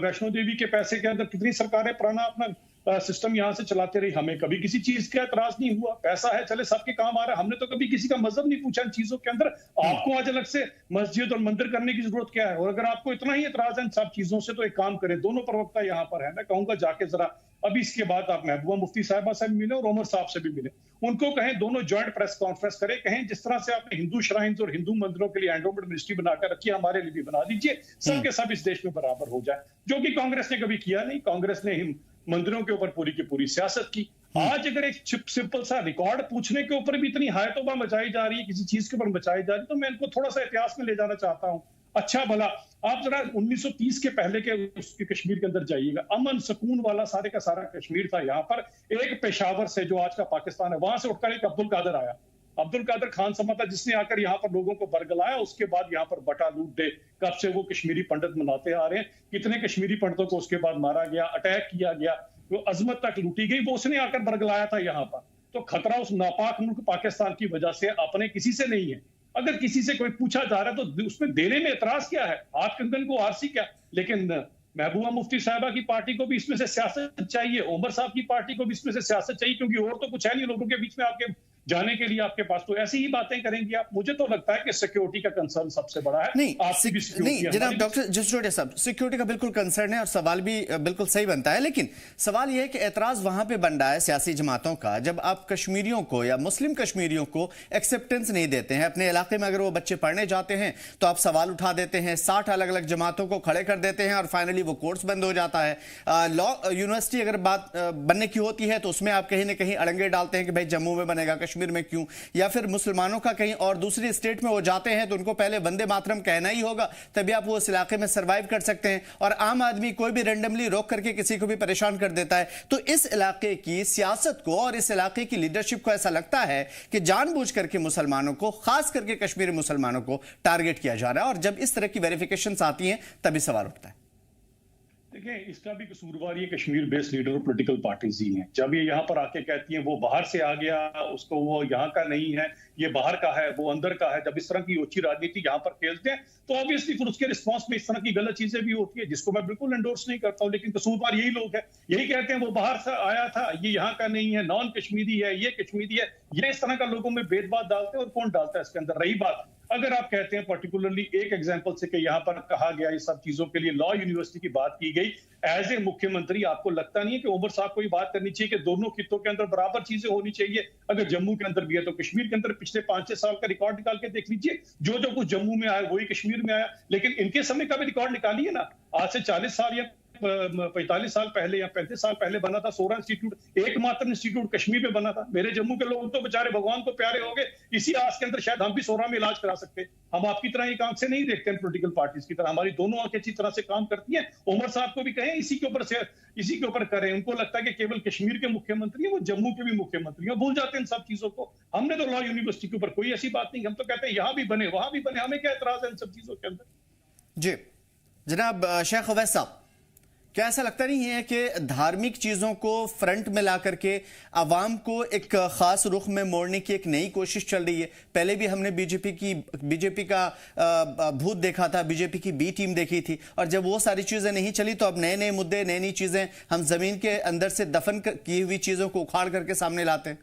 वैष्णो देवी के पैसे के अंदर कितनी सरकारें पुराना अपना सिस्टम यहाँ से चलाते रही, हमें कभी किसी चीज का एतराज नहीं हुआ। पैसा है, चले सबके काम आ रहा है, हमने तो कभी किसी का मजहब नहीं पूछा इन चीजों के अंदर। आपको आज अलग से मस्जिद और मंदिर करने की जरूरत क्या है? और अगर आपको इतना ही एतराज है इन सब चीजों से, तो एक काम करें, दोनों प्रवक्ता यहाँ पर है, मैं कहूंगा जाके जरा अभी इसके बाद आप महबूबा मुफ्ती साहिबा से भी मिले और उमर साहब से भी मिले, उनको कहें दोनों ज्वाइंट प्रेस कॉन्फ्रेंस करें, कहें जिस तरह से आपने हिंदू श्राइन्स और हिंदू मंदिरों के लिए एंडोमेंट मिनिस्ट्री बनाकर रखी है, हमारे लिए भी बना दीजिए, सबके सब इस देश में बराबर हो जाए, जो कि कांग्रेस ने कभी किया नहीं। कांग्रेस ने मंदिरों के ऊपर पूरी की पूरी सियासत की। आज अगर एक सिंपल सा रिकॉर्ड पूछने के ऊपर भी इतनी हायतोबा मचाई जा रही है, किसी चीज के ऊपर मचाई जा रही है, तो मैं इनको थोड़ा सा इतिहास में ले जाना चाहता हूँ। अच्छा भला आप जरा 1930 के पहले के उसके कश्मीर के अंदर जाइएगा, अमन सुकून वाला सारे का सारा कश्मीर था। यहाँ पर एक पेशावर से, जो आज का पाकिस्तान है, वहां से उठकर एक अब्दुल कादर आया, अब्दुल कादर खान समझ था, जिसने आकर यहाँ पर लोगों को बरगलाया। उसके बाद यहाँ पर बटा लूट डे, कब से वो कश्मीरी पंडित मनाते आ रहे हैं, कितने कश्मीरी पंडितों को उसके बाद मारा गया, अटैक किया गया, वो अजमत तक लूटी गई, वो उसने आकर बरगलाया था यहाँ पर। तो खतरा उस नापाक मुल्क पाकिस्तान की वजह से अपने किसी से नहीं है। अगर किसी से कोई पूछा जा रहा है तो उसमें देने में एतराज क्या है? आप कंगन को आरसी क्या? लेकिन महबूबा मुफ्ती साहिबा की पार्टी को भी इसमें से सियासत चाहिए, उमर साहब की पार्टी को भी इसमें से सियासत चाहिए, क्योंकि और तो कुछ है नहीं लोगों के बीच में आपके जाने के लिए आपके पास। तो ऐसी ही बातें करेंगे आप। मुझे तो लगता है कि सिक्योरिटी का कंसर्न सबसे बड़ा है। नहीं जनाब डॉक्टर जसरोटिया साहब, सिक्योरिटी का बिल्कुल कंसर्न है और सवाल भी बिल्कुल सही बनता है, लेकिन सवाल यह है कि एतराज वहां पे बन रहा है सियासी जमातों का, जब आप कश्मीरियों को या मुस्लिम कश्मीरियों को एक्सेप्टेंस नहीं देते हैं अपने इलाके में। अगर वो बच्चे पढ़ने जाते हैं तो आप सवाल उठा देते हैं, 60 अलग अलग जमातों को खड़े कर देते हैं और फाइनली वो कोर्स बंद हो जाता है। लॉ यूनिवर्सिटी अगर बात बनने की होती है तो उसमें आप कहीं ना कहीं अड़ंगे डालते हैं कि भाई जम्मू में बनेगा, कश्मीर में क्यों? या फिर मुसलमानों का कहीं और दूसरी स्टेट में वो जाते हैं तो उनको पहले वंदे मातरम कहना ही होगा, तभी आप वो उस इलाके में सरवाइव कर सकते हैं। और आम आदमी कोई भी रैंडमली रोक करके किसी को भी परेशान कर देता है। तो इस इलाके की सियासत को और इस इलाके की लीडरशिप को ऐसा लगता है कि जानबूझ करके मुसलमानों को, खास करके कश्मीरी मुसलमानों को टारगेट किया जा रहा है। और जब इस तरह की वेरिफिकेशंस आती हैं तभी सवाल उठता है। देखिए, इसका भी कसूरवार ये कश्मीर बेस्ड लीडर और पॉलिटिकल पार्टीज ही हैं। जब ये यहाँ पर आके कहती हैं वो बाहर से आ गया, उसको वो यहाँ का नहीं है, ये बाहर का है, वो अंदर का है, जब इस तरह की ओछी राजनीति यहाँ पर खेलते हैं तो ऑब्वियसली फिर उसके रिस्पॉन्स में इस तरह की गलत चीजें भी होती है, जिसको मैं बिल्कुल एंडोर्स नहीं करता हूँ। लेकिन कसूरवार यही लोग हैं, यही कहते हैं वो बाहर से आया था, ये यहाँ का नहीं है, नॉन कश्मीरी है, ये कश्मीरी है। ये इस तरह का लोगों में भेदभाव डालते हैं। और कौन डालता है इसके अंदर? रही बात, अगर आप कहते हैं पर्टिकुलरली एक एग्जांपल से कि यहाँ पर कहा गया इस सब चीजों के लिए लॉ यूनिवर्सिटी की बात की गई, एज ए मुख्यमंत्री आपको लगता नहीं है कि उमर साहब को ये बात करनी चाहिए कि दोनों खित्तों के अंदर बराबर चीजें होनी चाहिए? अगर जम्मू के अंदर भी है तो कश्मीर के अंदर पिछले 5-6 साल का रिकॉर्ड निकाल के देख लीजिए, जो जो कुछ जम्मू में आया वही कश्मीर में आया। लेकिन इनके समय का भी रिकॉर्ड निकालिए ना, आज से 40 साल या 45 साल पहले या 35 साल पहले बना था सोरा इंस्टीट्यूट, एकमात्र इंस्टीट्यूट कश्मीर में बना था। मेरे जम्मू के लोग तो बेचारे भगवान को प्यारे हो गए, इसी आस के अंदर शायद हम भी सोरा में इलाज करा सकते। हम आपकी तरह एक आंख से नहीं देखते हैं पॉलिटिकल पार्टीज की तरह, हमारी दोनों आंखें अच्छी तरह से काम करती हैं। उमर साहब को भी कहें इसी के ऊपर करें। उनको लगता है कि केवल कश्मीर के मुख्यमंत्री है, वो जम्मू के भी मुख्यमंत्री है, भूल जाते हैं इन सब चीजों को। हमने तो लॉ यूनिवर्सिटी के ऊपर कोई ऐसी बात नहीं, हम तो कहते हैं यहाँ भी बने, वहां भी बने, हमें क्या एतराज है इन सब चीजों के अंदर? जी जनाब शेख अवैस साहब, क्या ऐसा लगता नहीं है कि धार्मिक चीज़ों को फ्रंट में ला करके आवाम को एक ख़ास रुख में मोड़ने की एक नई कोशिश चल रही है? पहले भी हमने बीजेपी का भूत देखा था, बीजेपी की बी टीम देखी थी, और जब वो सारी चीज़ें नहीं चली तो अब नए नए मुद्दे, नई नई चीज़ें, हम ज़मीन के अंदर से दफन की हुई चीज़ों को उखाड़ करके सामने लाते हैं।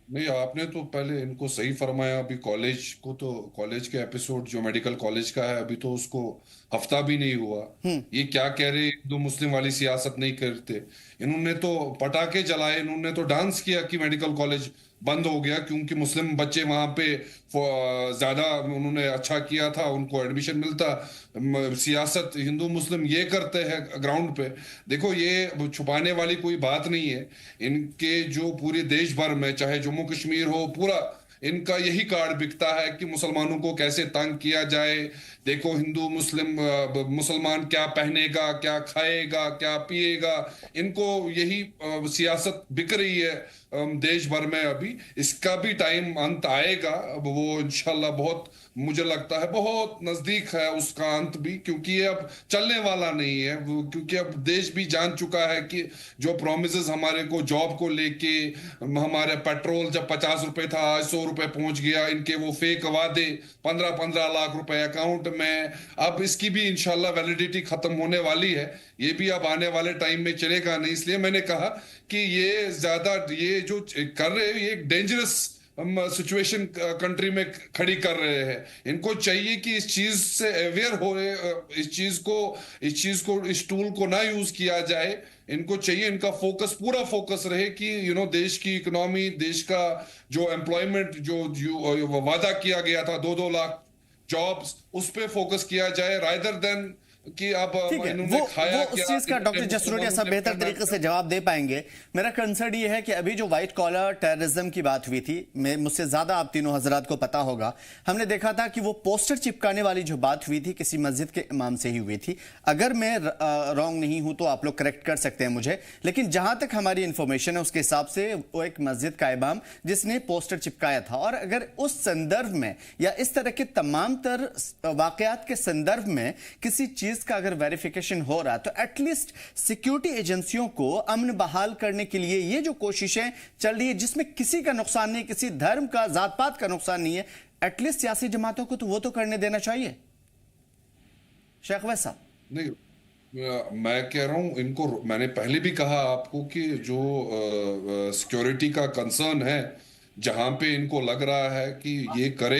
नहीं, आपने तो पहले इनको सही फरमाया। अभी कॉलेज के एपिसोड जो मेडिकल कॉलेज का है, अभी तो उसको हफ्ता भी नहीं हुआ। ये क्या कह रहे, हिंदू मुस्लिम वाली सियासत नहीं करते। इन्होंने तो पटाखे जलाए, इन्होंने तो डांस किया कि मेडिकल कॉलेज बंद हो गया क्योंकि मुस्लिम बच्चे वहां पे ज्यादा उन्होंने अच्छा किया था, उनको एडमिशन मिलता। सियासत हिंदू मुस्लिम ये करते हैं ग्राउंड पे। देखो, ये छुपाने वाली कोई बात नहीं है। इनके जो पूरे देश भर में, चाहे जम्मू कश्मीर हो, पूरा इनका यही कार्ड बिकता है कि मुसलमानों को कैसे तंग किया जाए। देखो, हिंदू मुसलमान क्या पहनेगा, क्या खाएगा, क्या पिएगा, इनको यही सियासत बिक रही है देश भर में। अभी इसका भी टाइम अंत आएगा। अब वो इंशाल्लाह बहुत, मुझे लगता है बहुत नजदीक है उसका अंत भी, क्योंकि ये अब चलने वाला नहीं है। क्योंकि अब देश भी जान चुका है कि जो प्रोमिसेस हमारे को जॉब को लेके, हमारे पेट्रोल जब 50 रुपए था आज 100 रुपए पहुंच गया, इनके वो फेक वादे 15-15 लाख रुपए अकाउंट में, अब इसकी भी इंशाल्लाह वैलिडिटी खत्म होने वाली है। ये भी अब आने वाले टाइम में चलेगा नहीं। इसलिए मैंने कहा कि ये ज्यादा, ये जो कर रहे हैं, ये एक डेंजरस सिचुएशन कंट्री में खड़ी कर रहे हैं। इनको चाहिए कि इस चीज से अवेयर हो, इस टूल को ना यूज किया जाए। इनको चाहिए, इनका पूरा फोकस रहे कि देश की इकोनॉमी, देश का जो एम्प्लॉयमेंट, जो वादा किया गया था 2-2 लाख जॉब्स, उस पे फोकस किया जाए रादर देन कि अब वो उस चीज का डॉक्टर जसरोटिया साहब बेहतर तरीके से जवाब दे पाएंगे। मेरा कंसर्न ये है कि अभी जो व्हाइट कॉलर टेररिज्म की बात हुई थी, मुझसे ज्यादा आप तीनों हजरात को पता होगा, हमने देखा था कि वो पोस्टर चिपकाने वाली जो बात हुई थी किसी मस्जिद के इमाम से ही हुई थी। अगर मैं रॉन्ग नहीं हूं तो आप लोग करेक्ट कर सकते हैं मुझे, लेकिन जहां तक हमारी इंफॉर्मेशन है उसके हिसाब से वो एक मस्जिद का इमाम जिसने पोस्टर चिपकाया था। और अगर उस संदर्भ में या इस तरह के तमाम तर वाकयात के संदर्भ में किसी चीज का अगर वेरिफिकेशन हो रहा है तो एटलीस्ट सिक्योरिटी एजेंसियों को अमन बहाल करने के लिए ये जो कोशिशें चल रही है, जिसमें किसी का नुकसान नहीं, किसी धर्म का, जात पात का नुकसान नहीं है, एटलीस्ट सियासी जमातों को तो वो तो करने देना चाहिए। शेख अवैस साहब। नहीं, मैं कह रहा हूं, इनको मैंने पहले भी कहा आपको कि जो सिक्योरिटी का कंसर्न है, जहां पे इनको लग रहा है कि ये करे,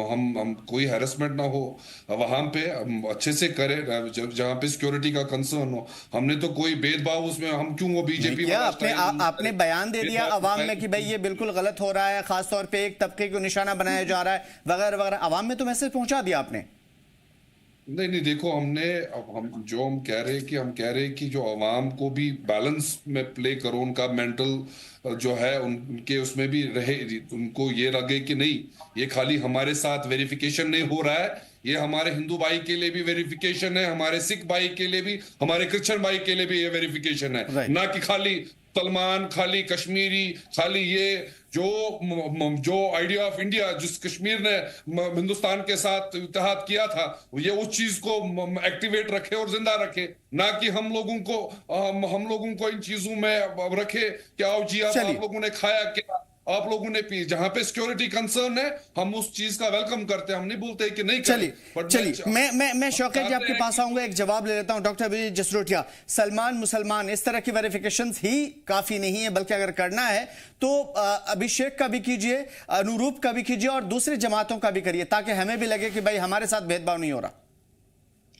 हम कोई हैरेसमेंट ना हो, वहां पे हम अच्छे से करें। जहां पे सिक्योरिटी का कंसर्न हो, हमने तो कोई भेदभाव उसमें, हम क्यों वो बीजेपी आपने बयान दे दिया अवाम में कि भाई ये बिल्कुल गलत हो रहा है, खासतौर पे एक तबके को निशाना बनाया जा रहा है वगैरह वगैरह, अवाम में तो मैसेज पहुंचा दिया आपने। नहीं, देखो, हम कह रहे हैं कि जो अवाम को भी बैलेंस में प्ले करो, उनका मेंटल जो है उनके उसमें भी रहे, उनको ये लगे कि नहीं, ये खाली हमारे साथ वेरिफिकेशन नहीं हो रहा है, ये हमारे हिंदू भाई के लिए भी वेरिफिकेशन है, हमारे सिख भाई के लिए भी, हमारे क्रिश्चियन भाई के लिए भी ये वेरिफिकेशन है। ना कि खाली सलमान, खाली कश्मीरी, खाली ये जो आइडिया ऑफ इंडिया, जिस कश्मीर ने हिंदुस्तान के साथ इत्तेहाद किया था, ये उस चीज को एक्टिवेट रखे और जिंदा रखे, ना कि हम लोगों को इन चीजों में रखे कि आओ जी आप लोगों ने खाया क्या, आप लोगों ने पी। जहां पे सिक्योरिटी कंसर्न है, हम उस चीज का वेलकम करते हैं, हम नहीं बोलते कि नहीं। चलिए मैं शौकत जी आपके पास आऊंगा, एक जवाब ले लेता हूं। डॉक्टर अभिजीत जसरोटिया, सलमान मुसलमान, इस तरह की वेरिफिकेशंस ही काफी नहीं है, बल्कि अगर करना है तो अभिषेक का भी कीजिए, अनुरूप का भी कीजिए और दूसरी जमातों का भी करिए, ताकि हमें भी लगे कि भाई हमारे साथ भेदभाव नहीं हो रहा।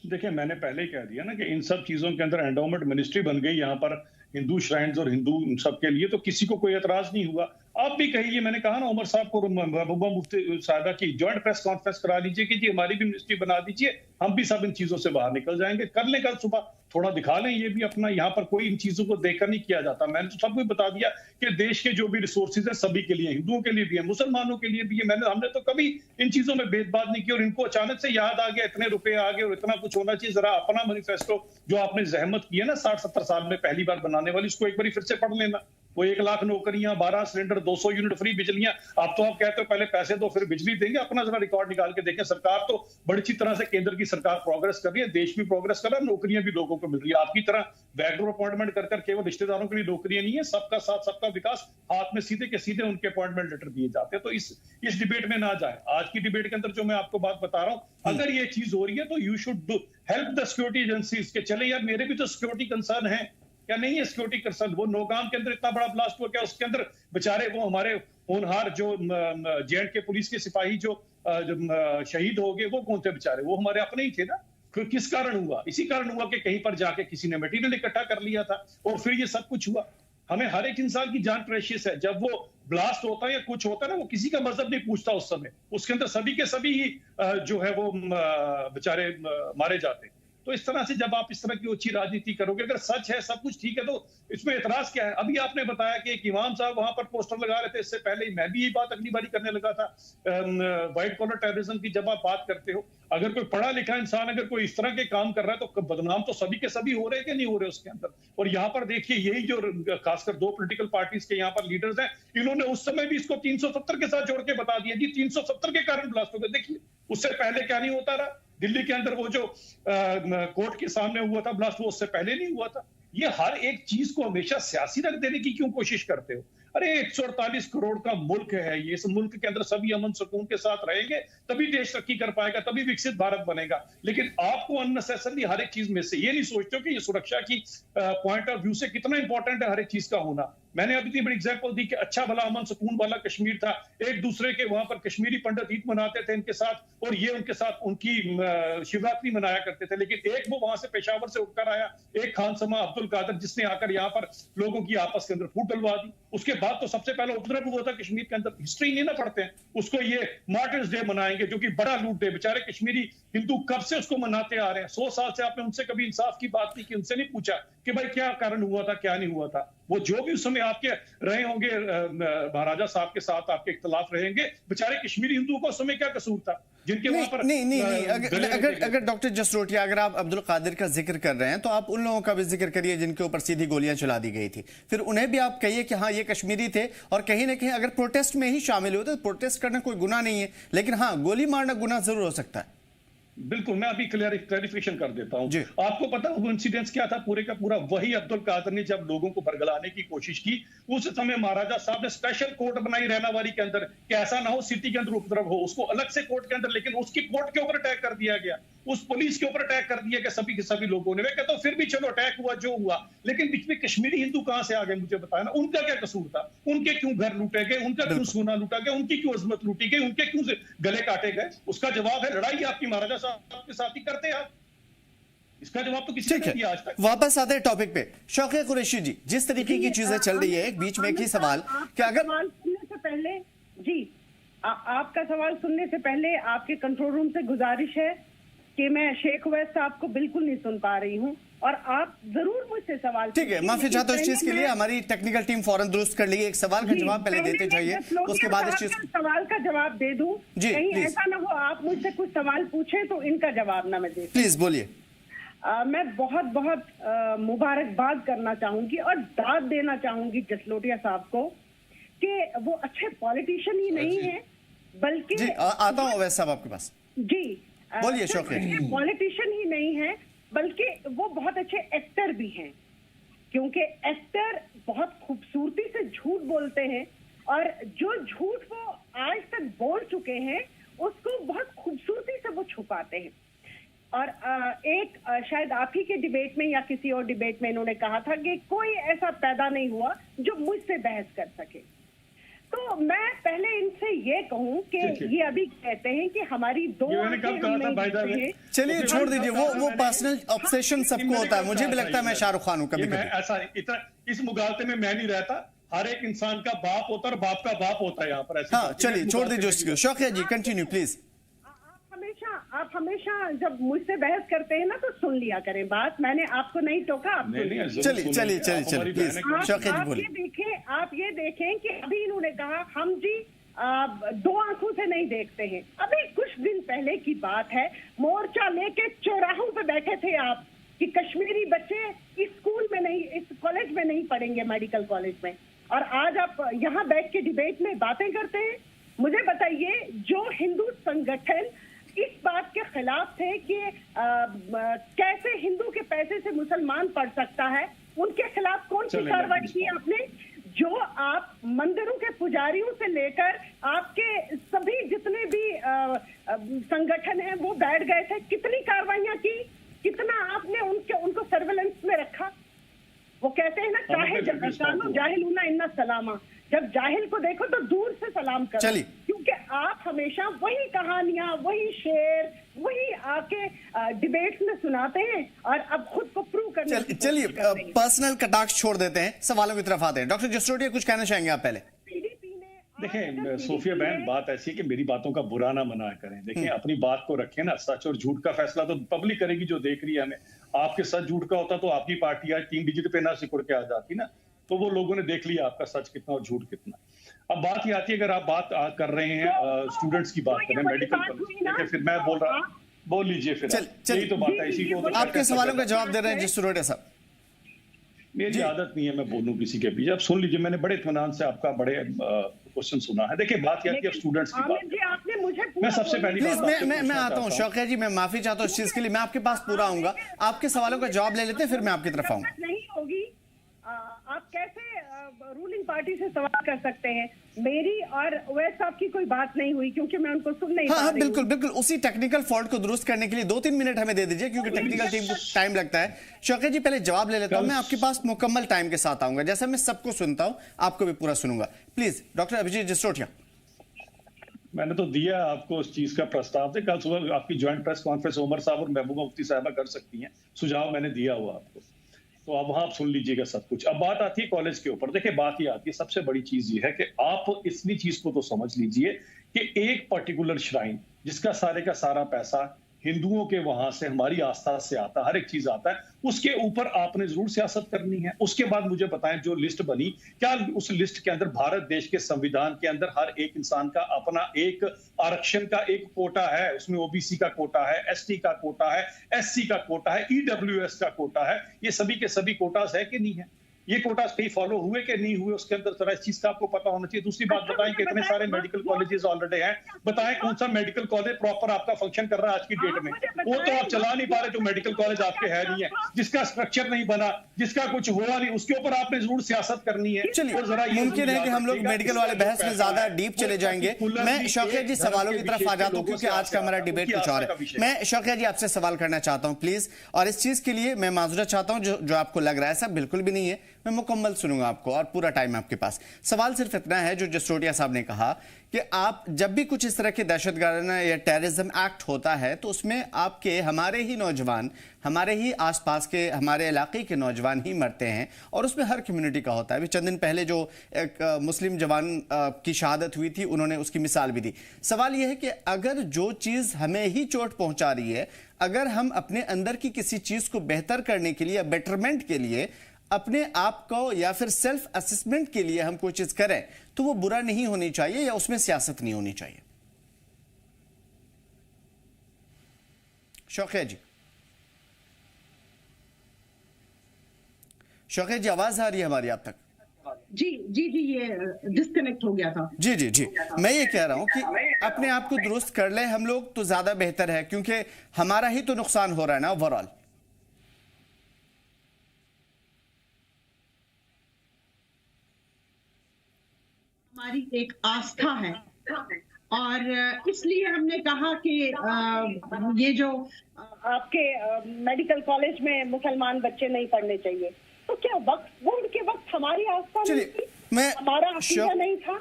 देखिए, मैंने पहले ही कह दिया ना कि इन सब चीजों के अंदर एंडोमेंट मिनिस्ट्री बन गई यहाँ पर हिंदू श्राइन्स और हिंदू सबके लिए, तो किसी को कोई एतराज नहीं हुआ। आप भी कहिए, मैंने कहा ना उमर साहब को, महबूबा मुफ्ती साहिबा की जॉइंट प्रेस कॉन्फ्रेंस करा लीजिए कि जी हमारी भी मिनिस्ट्री बना दीजिए, हम भी सब इन चीजों से बाहर निकल जाएंगे। कर लें कल सुबह, थोड़ा दिखा लें ये भी अपना। यहाँ पर कोई इन चीजों को देखकर नहीं किया जाता। मैंने तो सबको बता दिया कि देश के जो भी रिसोर्सेज है सभी के लिए, हिंदुओं के लिए भी है, मुसलमानों के लिए भी है। हमने तो कभी इन चीजों में भेदभाव नहीं किया। और इनको अचानक से याद आ गया, इतने रुपए आ गए और इतना कुछ होना चाहिए। जरा अपना मैनिफेस्टो जो आपने जहमत की है ना 60-70 साल में पहली बार बनाने वाली, इसको एक बार फिर से पढ़ लेना। वो 1 लाख नौकरियां, 12 सिलेंडर, 200 यूनिट फ्री बिजलियां। अब तो आप कहते हो पहले पैसे दो फिर बिजली देंगे। अपना जरा रिकॉर्ड निकाल के देखें। सरकार तो बड़ी अच्छी तरह से, केंद्र की सरकार प्रोग्रेस कर रही है, देश भी प्रोग्रेस कर रहा है, नौकरियां भी लोगों को मिल रही है। आपकी तरह बैकडोर अपॉइंटमेंट कर केवल रिश्तेदारों के लिए नौकरियां नहीं है, सबका साथ सबका विकास हाथ में सीधे के सीधे उनके अपॉइंटमेंट लेटर दिए जाते हैं। तो इस डिबेट में ना जाए। आज की डिबेट के अंदर जो मैं आपको बात बता रहा हूं, अगर ये चीज हो रही है तो you should help the security agencies के। चले यार, मेरे भी तो सिक्योरिटी कंसर्न है, क्या नहीं है सिक्योरिटी कंसर्न? वो नौगाम के अंदर इतना बड़ा ब्लास्ट हुआ, क्या उसके अंदर बेचारे वो हमारे होनहार जो जेएंड के पुलिस के सिपाही जो शहीद हो गए, वो कौन थे बेचारे? वो हमारे अपने ही थे ना। किस कारण हुआ? इसी कारण हुआ कि कहीं पर जाके किसी ने मटेरियल इकट्ठा कर लिया था और फिर ये सब कुछ हुआ। हमें हर एक इंसान की जान प्रेशियस है। जब वो ब्लास्ट होता है या कुछ होता है ना, वो किसी का मजहब नहीं पूछता उस समय, उसके अंदर सभी के सभी ही जो है वो बेचारे मारे जाते हैं। तो इस तरह से जब आप इस तरह की ओछी राजनीति करोगे, अगर सच है सब कुछ ठीक है तो इसमें एतराज क्या है? अभी आपने बताया कि एक इमाम साहब वहां पर पोस्टर लगा रहे थे, इससे पहले ही मैं भी यही बात अगली बारी करने लगा था। व्हाइट कॉलर टेररिज्म की जब आप बात करते हो, अगर कोई पढ़ा लिखा इंसान अगर कोई इस तरह के काम कर रहा है तो बदनाम तो सभी के सभी हो रहे हैं कि नहीं हो रहे उसके अंदर। और यहाँ पर देखिए, यही जो खासकर 2 पॉलिटिकल पार्टीज के यहाँ पर लीडर्स हैं, इन्होंने उस समय भी इसको 370 के साथ जोड़ के बता दिया जी 370 के कारण ब्लास्ट हो गया। देखिए उससे पहले क्या नहीं होता रहा। दिल्ली के अंदर वो जो कोर्ट के सामने हुआ था ब्लास्ट, वो उससे पहले नहीं हुआ था। ये हर एक चीज को हमेशा सियासी रख देने की क्यों कोशिश करते हो? अरे 148 करोड़ का मुल्क है ये। इस मुल्क के अंदर सभी अमन सुकून के साथ रहेंगे तभी देश तरक्की कर पाएगा, तभी विकसित भारत बनेगा। लेकिन आपको अननेसेसरली हर एक चीज में से ये नहीं सोचते हो कि ये सुरक्षा की पॉइंट ऑफ व्यू से कितना इंपॉर्टेंट है हर एक चीज का होना। मैंने अभी इतनी बड़ी एग्जांपल दी कि अच्छा भला अमन सुकून वाला कश्मीर था, एक दूसरे के वहां पर कश्मीरी पंडित ईद मनाते थे इनके साथ, और ये उनके साथ उनकी शिवरात्रि मनाया करते थे। लेकिन एक वो वहां से पेशावर से उठकर आया, एक खान समा अब्दुल कादर, जिसने आकर यहाँ पर लोगों की आपस के अंदर फूट डलवा दी। उसके बाद तो सबसे पहले उपद्रव हुआ था कश्मीर के अंदर। हिस्ट्री नहीं ना पढ़ते हैं उसको। ये मार्टिर्स डे मनाएंगे जो कि बड़ा लूट डे। बेचारे कश्मीरी हिंदू कब से उसको मनाते आ रहे हैं। 100 साल से आपने उनसे कभी इंसाफ की बात नहीं की, उनसे नहीं पूछा कि भाई क्या कारण हुआ था क्या नहीं हुआ था। वो जो भी उस समय आपके रहे होंगे महाराजा साहब के साथ आपके इख्तलाफ रहेंगे, बेचारे कश्मीरी हिंदुओं का उस समय क्या कसूर था जिनके वहां पर नहीं अगर डॉक्टर जसरोटिया, अगर आप अब्दुल कादिर का जिक्र कर रहे हैं तो आप उन लोगों का भी जिक्र करिए जिनके ऊपर सीधी गोलियां चला दी गई थी। फिर उन्हें भी आप कहिए कि हाँ ये कश्मीरी थे, और कहीं ना कहीं अगर प्रोटेस्ट में ही शामिल होते तो प्रोटेस्ट करना कोई गुनाह नहीं है, लेकिन हाँ गोली मारना गुनाह जरूर हो सकता है। बिल्कुल, मैं अभी क्लैरिफिकेशन कर देता हूं। आपको पता है वो इंसिडेंस क्या था पूरे का पूरा? वही अब्दुल कादिर ने जब लोगों को बरगलाने की कोशिश की, उस समय महाराजा साहब ने स्पेशल कोर्ट बनाई रैनावारी के अंदर कि ऐसा ना हो सिटी के अंदर उपद्रव हो, उसको अलग से कोर्ट के अंदर। लेकिन उसकी कोर्ट के ऊपर अटैक कर दिया गया, उस पुलिस के ऊपर अटैक कर दिया गया सभी के सभी लोगों ने। मैं कहता हूं फिर भी चलो अटैक हुआ जो हुआ, लेकिन बीच में कश्मीरी हिंदू कहां से आ गए मुझे बताया ना। उनका क्या कसूर था? उनके क्यों घर लूटे गए? उनका क्यों सोना लूटा गया? उनकी क्यों अजमत लूटी गई? उनके क्यों गले काटे गए? उसका जवाब है लड़ाई आपकी महाराजा साहब के साथ ही करते हैं आप। इसका जवाब तो किसी ने दिया आज तक। वापस आते हैं टॉपिक पे। शौकिया कुरैशी जी, जिस तरीके की चीजें चल रही है, एक बीच में एक ही सवाल कि अगर सुनने से पहले जी आपका सवाल सुनने से पहले आपके कंट्रोल रूम से गुजारिश है कि मैं शेख उवैस साहब को बिल्कुल नहीं सुन पा रही हूँ, और आप जरूर मुझसे सवाल। ठीक है, माफी चाहता हूँ इस चीज के लिए। हमारी टेक्निकल टीम फौरन दुरुस्त कर ली। एक सवाल का जवाब पहले देते जाइए, उसके बाद इस चीज सवाल का जवाब दे दूं। कहीं ऐसा ना हो आप मुझसे कुछ सवाल पूछे तो इनका जवाब ना मैं दे। प्लीज बोलिए। मैं बहुत बहुत मुबारकबाद करना चाहूंगी और दाद देना चाहूंगी जसलोटिया साहब को कि वो अच्छे पॉलिटिशियन ही नहीं है, बल्कि जी आता हूँ वैसे साहब आपके पास। जी बोलिए शौकिया। पॉलिटिशियन ही नहीं है बल्कि वो बहुत अच्छे एक्टर भी हैं, क्योंकि एक्टर बहुत खूबसूरती से झूठ बोलते हैं, और जो झूठ वो आज तक बोल चुके हैं उसको बहुत खूबसूरती से वो छुपाते हैं। और एक शायद आप ही के डिबेट में या किसी और डिबेट में इन्होंने कहा था कि कोई ऐसा पैदा नहीं हुआ जो मुझसे बहस कर सके। तो मैं पहले इनसे ये कहूं कि ये अभी कहते हैं कि हमारी दो चलिए छोड़ दीजिए, वो पर्सनल ऑब्सेशन सबको होता है। मुझे भी लगता है मैं शाहरुख खान हूं कभी कभी। ऐसा इतना इस मुगालते में मैं नहीं रहता। हर एक इंसान का बाप होता है और बाप का बाप होता है यहाँ पर। हाँ चलिए छोड़ दीजिए। शौकिया जी कंटिन्यू प्लीज। आप हमेशा जब मुझसे बहस करते हैं ना तो सुन लिया करें बात। मैंने आपको नहीं टोका, आप चलिए प्लीज शौकिया जी बोलिए। आप ये देखें कि अभी इन्होंने कहा हम जी 2 आंखों से नहीं देखते हैं। अभी कुछ दिन पहले की बात है, मोर्चा लेके चौराहों पे बैठे थे आप कि कश्मीरी बच्चे इस स्कूल में नहीं, इस कॉलेज में नहीं पढ़ेंगे, मेडिकल कॉलेज में। और आज आप यहाँ बैठ के डिबेट में बातें करते हैं। मुझे बताइए, जो हिंदू संगठन इस बात के खिलाफ थे कि कैसे हिंदू के पैसे से मुसलमान पढ़ सकता है, उनके खिलाफ कौन सी कार्रवाई की आपने? जो आप मंदिरों के पुजारियों से लेकर आपके सभी जितने भी संगठन हैं वो बैठ गए थे, कितनी कार्रवाइयां की, कितना आपने उनको सर्वेलेंस में रखा? वो कहते हैं ना, चाहे जाहिल होना इन्ना सलामा, जब जाहिल को देखो तो दूर से सलाम करो, क्योंकि आप हमेशा वही कहानियां, वही शेर, वही आके डिबेट्स में सुनाते हैं और अब खुद को प्रूव करने। चलिए पर्सनल कटाक्ष छोड़ देते हैं, सवालों की तरफ आते हैं। डॉक्टर जसरोटिया, कुछ कहना चाहेंगे आप पहले? देखिए सोफिया बहन, बात ऐसी है कि मेरी बातों का बुरा ना मना करें। देखिए अपनी बात को रखें ना, सच और झूठ का फैसला तो पब्लिक करेगी जो देख रही है हमें। आपके सच झूठ का होता तो आपकी पार्टी आज 3 डिजिट पे ना सिकुड़ के आ जाती ना, तो वो लोगों ने देख लिया आपका सच कितना और झूठ कितना। अब बात ये आती है, अगर आप बात कर रहे हैं स्टूडेंट्स की बात करें, मेडिकल कॉलेज, फिर मैं बोल रहा, बोल लीजिए फिर। यही तो बात है, इसी को आपके सवालों का जवाब दे रहे हैं जसरोटिया साहब। मेरी आदत नहीं है मैं बोलूं किसी के पीछे। अब सुन लीजिए, मैंने बड़े इत्मीनान से आपका बड़े क्वेश्चन सुना है। देखिए बात यह है कि स्टूडेंट्स की बात, मैं सबसे पहली बात मैं आता हूं शौकिया जी, मैं माफी चाहता हूं इस चीज के लिए, मैं आपके पास पूरा आऊंगा, आपके सवालों का जवाब ले लेते हैं, फिर मैं आपकी तरफ आऊंगा। नहीं होगी, आप कैसे रूलिंग पार्टी से सवाल कर सकते हैं? मेरी और अवैध साहब की कोई बात नहीं हुई, क्योंकि मैं उनको सुन नहीं पा रही हूं। बिल्कुल बिल्कुल, उसी टेक्निकल फॉल्ट को दुरुस्त करने के लिए 2-3 मिनट हमें दे दीजिए, क्योंकि टेक्निकल टीम को टाइम लगता है। शौकिया जी पहले जवाब ले लेता हूं, मैं आपके पास मुकम्मल टाइम के साथ आऊंगा, जैसा मैं सबको सुनता हूं आपको भी पूरा सुनूंगा। Please doctor Abhijeet Jasrotia. मैंने तो दिया आपको उस चीज का प्रस्ताव थे, कल सुबह आपकी ज्वाइंट प्रेस कॉन्फ्रेंस उमर साहब और महबूबा मुफ्ती साहबा कर सकती हैं, सुझाव मैंने दिया हुआ आपको, तो अब वहां आप सुन लीजिएगा सब कुछ। अब बात आती है कॉलेज के ऊपर। देखिए बात ये आती है, सबसे बड़ी चीज ये है कि आप इतनी चीज को तो समझ लीजिए कि एक पर्टिकुलर श्राइन जिसका सारे का सारा पैसा हिंदुओं के वहां से, हमारी आस्था से आता है, हर एक चीज आता है, उसके ऊपर आपने जरूर सियासत करनी है। उसके बाद मुझे बताएं, जो लिस्ट बनी, क्या उस लिस्ट के अंदर भारत देश के संविधान के अंदर हर एक इंसान का अपना एक आरक्षण का एक कोटा है? उसमें ओबीसी का कोटा है, एसटी का कोटा है, एससी का कोटा है, ईडब्ल्यूएस का कोटा है। ये सभी के सभी कोटास है कि नहीं है? ये कोटास कहीं फॉलो हुए कि नहीं हुए, उसके अंदर जरा इस चीज का आपको पता होना चाहिए। दूसरी बात बताएं कि इतने सारे मेडिकल कॉलेजेस ऑलरेडी हैं, बताएं कौन सा मेडिकल कॉलेज प्रॉपर आपका फंक्शन कर रहा है आज की डेट में? वो तो आप चला नहीं पा रहे, जो मेडिकल कॉलेज आपके है नहीं है, जिसका स्ट्रक्चर नहीं बना, जिसका कुछ हुआ नहीं, उसके ऊपर आपने जरूर सियासत करनी है। चलिए मुमकिन है कि हम लोग मेडिकल वाले बहस में ज्यादा डीप चले जाएंगे। मैं शौकिया जी सवालों की तरफ आ जाता हूँ, क्योंकि आज का हमारा डिबेट कुछ और है। मैं शौकिया जी आपसे सवाल करना चाहता हूँ प्लीज, और इस चीज के लिए मैं माजूरत चाहता हूँ जो आपको लग रहा है, सब बिल्कुल भी नहीं है, मैं मुकम्मल सुनूंगा आपको और पूरा टाइम आपके पास। सवाल सिर्फ इतना है, जो जसरोटिया साहब ने कहा कि आप जब भी कुछ इस तरह के दहशतगर्द या टेररिज्म एक्ट होता है तो उसमें आपके हमारे ही नौजवान, हमारे ही आसपास के, हमारे इलाके के नौजवान ही मरते हैं, और उसमें हर कम्युनिटी का होता है। अभी चंद दिन पहले जो एक मुस्लिम जवान की शहादत हुई थी, उन्होंने उसकी मिसाल भी दी। सवाल यह है कि अगर जो चीज़ हमें ही चोट पहुंचा रही है, अगर हम अपने अंदर की किसी चीज़ को बेहतर करने के लिए या बेटरमेंट के लिए अपने आप को या फिर सेल्फ असेसमेंट के लिए हम कोई चीज करें, तो वो बुरा नहीं होनी चाहिए या उसमें सियासत नहीं होनी चाहिए। शौकिया जी, शौकिया जी आवाज आ रही है हमारी आप तक? जी जी जी, ये डिस्कनेक्ट हो गया था। जी जी जी, मैं ये कह रहा हूं कि अपने आप को दुरुस्त कर ले हम लोग तो ज्यादा बेहतर है, क्योंकि हमारा ही तो नुकसान हो रहा है ना ओवरऑल। हमारी एक आस्था है, और इसलिए हमने कहा कि ये जो आपके मेडिकल कॉलेज में मुसलमान बच्चे नहीं पढ़ने चाहिए, तो क्या वक्त बोर्ड के वक्त हमारी आस्था नहीं थी, हमारा अकीदा नहीं था?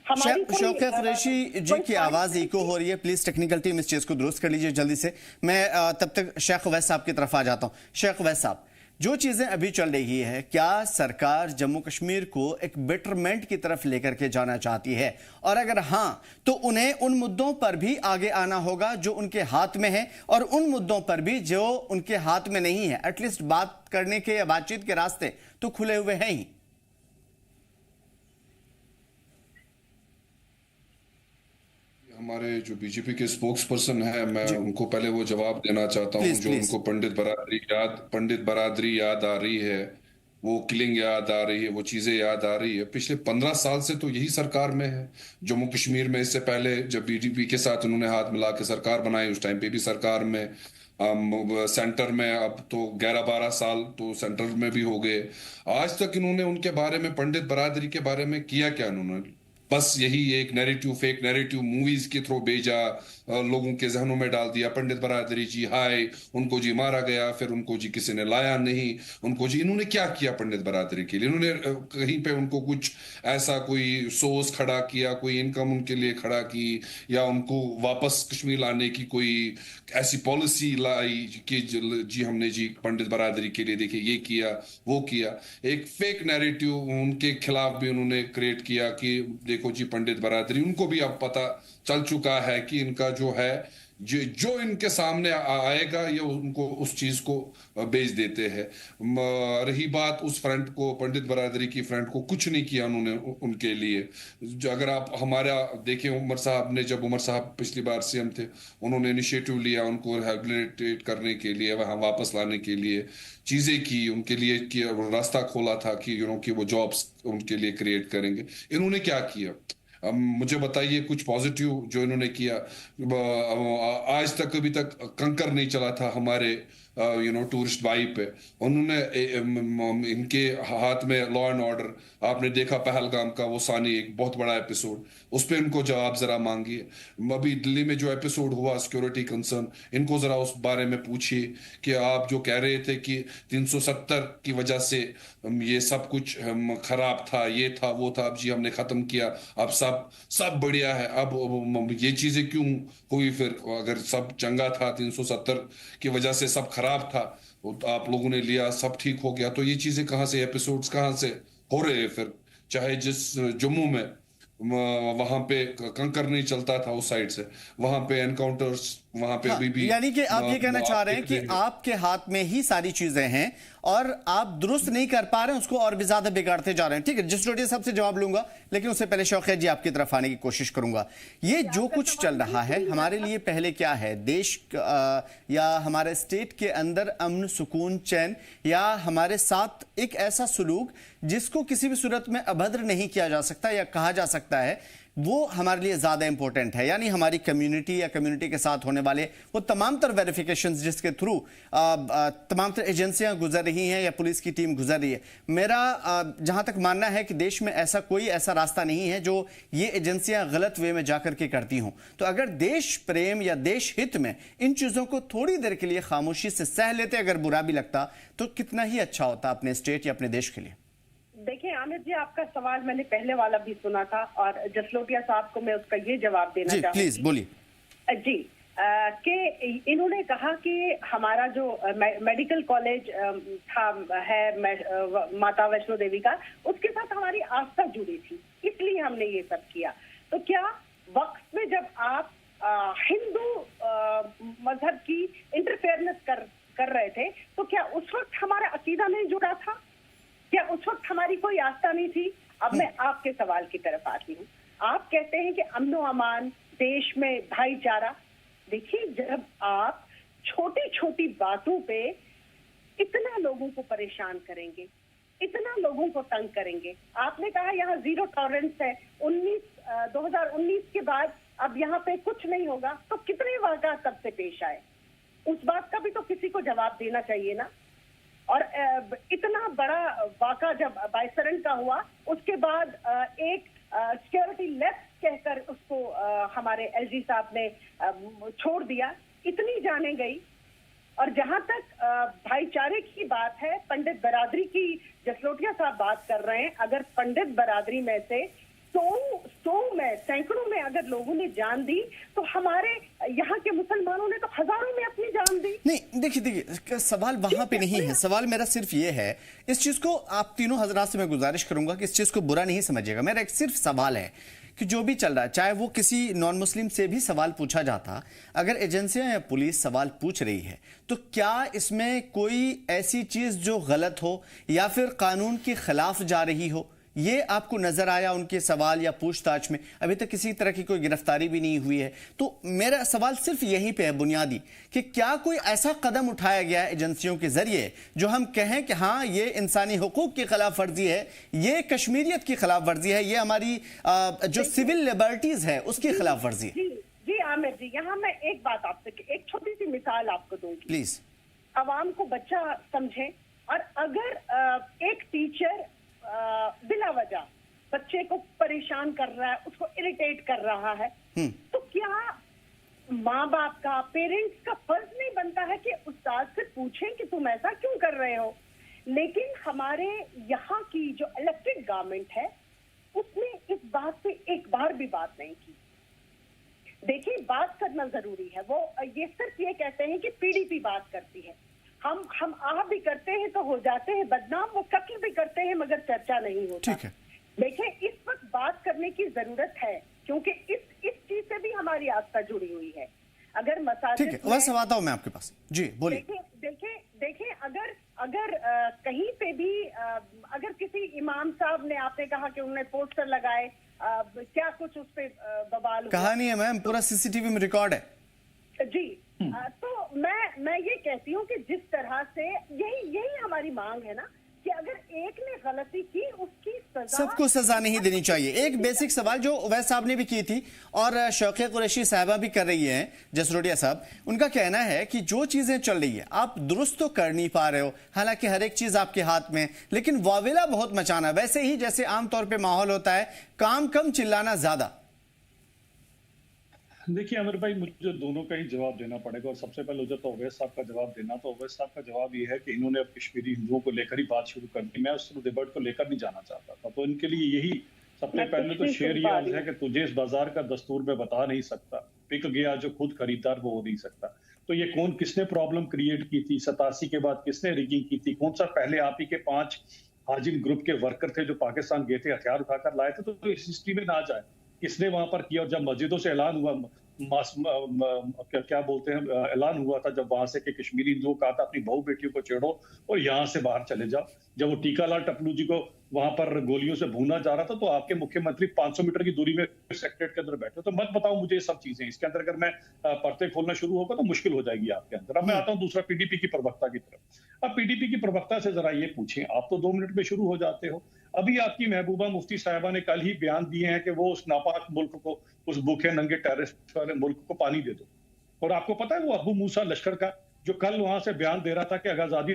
शौकिया कुरैशी जी की आवाज इको हो रही है, प्लीज टेक्निकल टीम इस चीज को दुरुस्त कर लीजिए जल्दी से। मैं तब तक शेख अवैस साहब की तरफ आ जाता हूं। शेख अवैस साहब, जो चीजें अभी चल रही है, क्या सरकार जम्मू कश्मीर को एक बेटरमेंट की तरफ लेकर के जाना चाहती है? और अगर हां, तो उन्हें उन मुद्दों पर भी आगे आना होगा जो उनके हाथ में है, और उन मुद्दों पर भी जो उनके हाथ में नहीं है, एटलीस्ट बात करने के या बातचीत के रास्ते तो खुले हुए हैं ही। हमारे जो बीजेपी के स्पोक्स पर्सन है, मैं उनको पहले वो जवाब देना चाहता हूं जो उनको पंडित बरादरी याद आ रही है। वो किलिंग याद आ रही है, वो चीजें याद आ रही है। पिछले 15 साल से तो यही सरकार में है। जम्मू कश्मीर में इससे पहले जब बीजेपी के साथ उन्होंने हाथ मिला के सरकार बनाई, उस टाइम पे भी सरकार में, सेंटर में अब तो 11-12 साल तो सेंटर में भी हो गए। आज तक इन्होंने उनके बारे में, पंडित बरादरी के बारे में किया क्या? उन्होंने बस यही एक नैरेटिव, फेक नैरेटिव मूवीज के थ्रू भेजा, लोगों के जहनों में डाल दिया, पंडित बरादरी जी हाय, उनको जी मारा गया, फिर उनको जी किसी ने लाया नहीं, उनको जी। इन्होंने क्या किया पंडित बरादरी के लिए? इन्होंने कहीं पे उनको कुछ ऐसा कोई सोर्स खड़ा किया, कोई इनकम उनके लिए खड़ा की, या उनको वापस कश्मीर लाने की कोई ऐसी पॉलिसी लाई कि जी हमने जी पंडित बरादरी के लिए देखिए ये किया वो किया? एक फेक नैरेटिव उनके खिलाफ भी उन्होंने क्रिएट किया कि देखो जी पंडित बरादरी। उनको भी अब पता चल चुका है कि इनका जो है, जो इनके सामने आएगा ये उनको उस चीज को बेच देते हैं। रही बात उस फ्रंट को, पंडित बरादरी की फ्रंट को कुछ नहीं किया उन्होंने उनके लिए। अगर आप हमारा देखें, उमर साहब ने, जब उमर साहब पिछली बार सीएम थे, उन्होंने इनिशिएटिव लिया उनको रिहेबिलिटेट करने के लिए, वहां वापस लाने के लिए चीजें की उनके लिए, कि रास्ता खोला था कि कि वो जॉब्स उनके लिए क्रिएट करेंगे। इन्होंने क्या किया? अब मुझे बताइए कुछ पॉजिटिव जो इन्होंने किया। आज तक कभी तक कंकर नहीं चला था हमारे टूरिस्ट बाई पे। उन्होंने इनके हाथ में लॉ एंड ऑर्डर, आपने देखा पहलगाम का वो सानी, एक बहुत बड़ा एपिसोड, उस पर इनको जवाब जरा मांगिए। अभी दिल्ली में जो एपिसोड हुआ सिक्योरिटी कंसर्न, इनको जरा उस बारे में पूछिए कि आप जो कह रहे थे कि 370 की वजह से ये सब कुछ खराब था, ये था वो था, अब जी हमने खत्म किया, अब सब बढ़िया है, अब ये चीजें क्यों हुई? फिर अगर सब चंगा था, 370 की वजह से सब खराब था, आप लोगों ने लिया, सब ठीक हो गया, तो ये चीजें कहां से, एपिसोड्स कहां से हो रहे हैं? फिर चाहे जिस जम्मू में वहां पे कंकर नहीं चलता था उस साइड से, वहां पे एनकाउंटर्स, वहां पे अभी भी, यानी कि आप ये कहना चाह रहे हैं कि आपके हाथ में ही सारी चीजें हैं और आप दुरुस्त नहीं कर पा रहे हैं, उसको और भी ज्यादा बिगाड़ते जा रहे हैं। ठीक है, जिस रोटी सबसे जवाब लूंगा, लेकिन उससे पहले शौकत जी आपकी तरफ आने की कोशिश करूंगा। ये जो कुछ चल रहा है हमारे लिए पहले क्या है? देश या हमारे स्टेट के अंदर अमन, सुकून, चैन, या हमारे साथ एक ऐसा सुलूक जिसको किसी भी सूरत में अभद्र नहीं किया जा सकता या कहा जा सकता है, वो हमारे लिए ज्यादा इंपॉर्टेंट है। यानी हमारी कम्युनिटी या कम्युनिटी के साथ होने वाले वो तमाम तर वेरिफिकेशंस जिसके थ्रू तमाम तर एजेंसियां गुजर रही हैं या पुलिस की टीम गुजर रही है। मेरा जहां तक मानना है कि देश में ऐसा कोई ऐसा रास्ता नहीं है जो ये एजेंसियां गलत वे में जाकर के करती हों। तो अगर देश प्रेम या देश हित में इन चीजों को थोड़ी देर के लिए खामोशी से सह लेते, अगर बुरा भी लगता, तो कितना ही अच्छा होता अपने स्टेट या अपने देश के लिए। देखिए आमिर जी, आपका सवाल मैंने पहले वाला भी सुना था और जसलोटिया साहब को मैं उसका ये जवाब देना चाहूंगी। प्लीज बोलिए जी। कि इन्होंने कहा कि हमारा जो मेडिकल कॉलेज था है माता वैष्णो देवी का, उसके साथ हमारी आस्था जुड़ी थी, इसलिए हमने ये सब किया। तो क्या वक्त में जब आप हिंदू मजहब की इंटरफेरेंस कर रहे थे, तो क्या उस वक्त हमारा अकीदा नहीं जुड़ा था? क्या उस वक्त हमारी कोई आस्था नहीं थी? अब मैं आपके सवाल की तरफ आती हूँ। आप कहते हैं कि अमनो अमान, देश में भाईचारा। देखिए, जब आप छोटी छोटी बातों पे इतना लोगों को परेशान करेंगे, इतना लोगों को तंग करेंगे, आपने कहा यहाँ जीरो टॉलरेंस है, 2019 के बाद अब यहाँ पे कुछ नहीं होगा, तो कितने वाक़यात कब से पेश आए? उस बात का भी तो किसी को जवाब देना चाहिए ना। और इतना बड़ा वाक़ा जब बाइसरन का हुआ, उसके बाद एक सिक्योरिटी लेफ्ट कहकर उसको हमारे एलजी साहब ने छोड़ दिया, इतनी जाने गई। और जहां तक भाईचारे की बात है, पंडित बरादरी की जसलोटिया साहब बात कर रहे हैं, अगर पंडित बरादरी में से 100 में, सैकड़ों में अगर लोगों ने जान दी, तो हमारे यहाँ के मुसलमानों ने तो हजारों में अपनी जान दी। नहीं, देखिए सवाल वहां पे नहीं है। सवाल मेरा सिर्फ ये है, इस चीज को आप तीनों हजरात से मैं गुजारिश करूंगा कि इस चीज को बुरा नहीं समझिएगा। मेरा एक सिर्फ सवाल है कि जो भी चल रहा है, चाहे वो किसी नॉन मुस्लिम से भी सवाल पूछा जाता, अगर एजेंसियां या पुलिस सवाल पूछ रही है, तो क्या इसमें कोई ऐसी चीज जो गलत हो या फिर कानून के खिलाफ जा रही हो ये आपको नजर आया उनके सवाल या पूछताछ में? अभी तक किसी तरह की कोई गिरफ्तारी भी नहीं हुई है। तो मेरा सवाल सिर्फ यहीं पे है बुनियादी, कि क्या कोई ऐसा कदम उठाया गया है एजेंसियों के जरिए जो हम कहें कि हाँ ये इंसानी हुकूक की खिलाफ वर्जी है, ये कश्मीरियत की खिलाफ वर्जी है, ये हमारी जो सिविल लिबर्टीज है उसकी खिलाफ वर्जी है? जी आमिर जी, यहाँ मैं एक बात आपसे, एक छोटी सी मिसाल आपको दूंगी प्लीज। आवाम को बच्चा समझे, और अगर एक टीचर बिला वजह बच्चे को परेशान कर रहा है, उसको इरिटेट कर रहा है, तो क्या माँ बाप का, पेरेंट्स का फर्ज नहीं बनता है कि उस्ताद से पूछें कि तुम ऐसा क्यों कर रहे हो? लेकिन हमारे यहाँ की जो इलेक्टेड गवर्नमेंट है उसने इस बात पे एक बार भी बात नहीं की। देखिए, बात करना जरूरी है। वो ये सिर्फ ये कहते हैं कि पीडीपी बात करती है, हम आप भी करते हैं तो हो जाते हैं बदनाम, वो कत्ल भी करते हैं मगर चर्चा नहीं होता। ठीक है। देखिए, इस वक्त बात करने की जरूरत है क्योंकि इस चीज से भी हमारी आस्था जुड़ी हुई है। अगर मसाजिद, ठीक है, वैसे आता हूं मैं आपके पास। जी बोलिए। देखिए अगर कहीं पे भी अगर किसी इमाम साहब ने, आपने कहा कि उन्होंने पोस्टर लगाए, क्या कुछ उस पे बवाल हुआ? कहा नहीं है मैम, पूरा सीसीटीवी में रिकॉर्ड है जी। तो मैं ये कहती हूँ कि जिस तरह से यही हमारी मांग है ना कि अगर एक ने गलती की उसकी सजा, सबको सजा नहीं देनी चाहिए। एक बेसिक सवाल जो उवैस साहब ने भी की थी और शौकिया कुरैशी साहिबा भी कर रही हैं, जसरोटिया साहब, उनका कहना है कि जो चीजें चल रही है आप दुरुस्त तो कर नहीं पा रहे हो, हालांकि हर एक चीज आपके हाथ में, लेकिन वावेला बहुत मचाना, वैसे ही जैसे आमतौर पर माहौल होता है, काम कम चिल्लाना ज्यादा। देखिए अमर भाई, मुझे दोनों का ही जवाब देना पड़ेगा, और सबसे पहले मुझे तो अवैस साहब का जवाब देना। तो अवैस साहब का जवाब ये है कि इन्होंने अब कश्मीरी हिंदुओं को लेकर ही बात शुरू कर दी। मैं उस डिबेट को लेकर नहीं जाना चाहता था, तो इनके लिए यही सबसे पहले तो शेर ये अर्ज है कि तुझे इस बाजार का दस्तूर में बता नहीं सकता, पिक गया जो खुद खरीदार वो हो नहीं सकता। तो ये कौन, किसने प्रॉब्लम क्रिएट की थी 87 के बाद, किसने रिगिंग की थी, कौन सा पहले आप ही के 5 हाजिन ग्रुप के वर्कर थे जो पाकिस्तान गए थे, हथियार उठाकर लाए थे, तो इस हिस्ट्री में ना जाए किसने वहां पर किया। और जब मस्जिदों से ऐलान हुआ, क्या बोलते हैं, ऐलान हुआ था जब वहां से कि कश्मीरी हिंदुओं कहा था अपनी बहू बेटियों को छेड़ो और यहाँ से बाहर चले जाओ, जब वो टीकालाल टपलू जी को वहां पर गोलियों से भूना जा रहा था, तो आपके मुख्यमंत्री 500 मीटर की दूरी में सेक्रेटरीट के अंदर बैठे। तो मत बताओ मुझे ये सब चीजें, इसके अंदर अगर मैं पर्दे खोलना शुरू होगा तो मुश्किल हो जाएगी आपके अंदर। अब मैं आता हूँ दूसरा पीडीपी की प्रवक्ता की तरफ। अब पीडीपी की प्रवक्ता से जरा ये पूछें, आप तो 2 मिनट में शुरू हो जाते हो। अभी आपकी महबूबा मुफ्ती साहिबा ने कल ही बयान दिए हैं कि वो उस नापाक मुल्क को, उस भूखे नंगे टेररिस्ट वाले मुल्क को पानी दे दो। और आपको पता है वो अबू मूसा लश्कर का जो कल वहां से बयान दे रहा था कि आजादी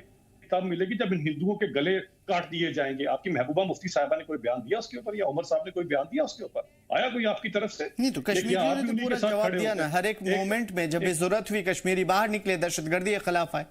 तब मिलेगी जब इन हिंदुओं के गले काट दिए जाएंगे। आपकी महबूबा मुफ्ती साहिबा ने कोई बयान दिया उसके ऊपर, या उमर साहब ने कोई बयान दिया उसके ऊपर? आया कोई आपकी तरफ से? नहीं, तो कश्मीरियों ने तो पूरा जवाब दिया ना, हर एक मोमेंट में जब भी जरूरत हुई कश्मीरी बाहर निकले, दहशतगर्दी के खिलाफ आए।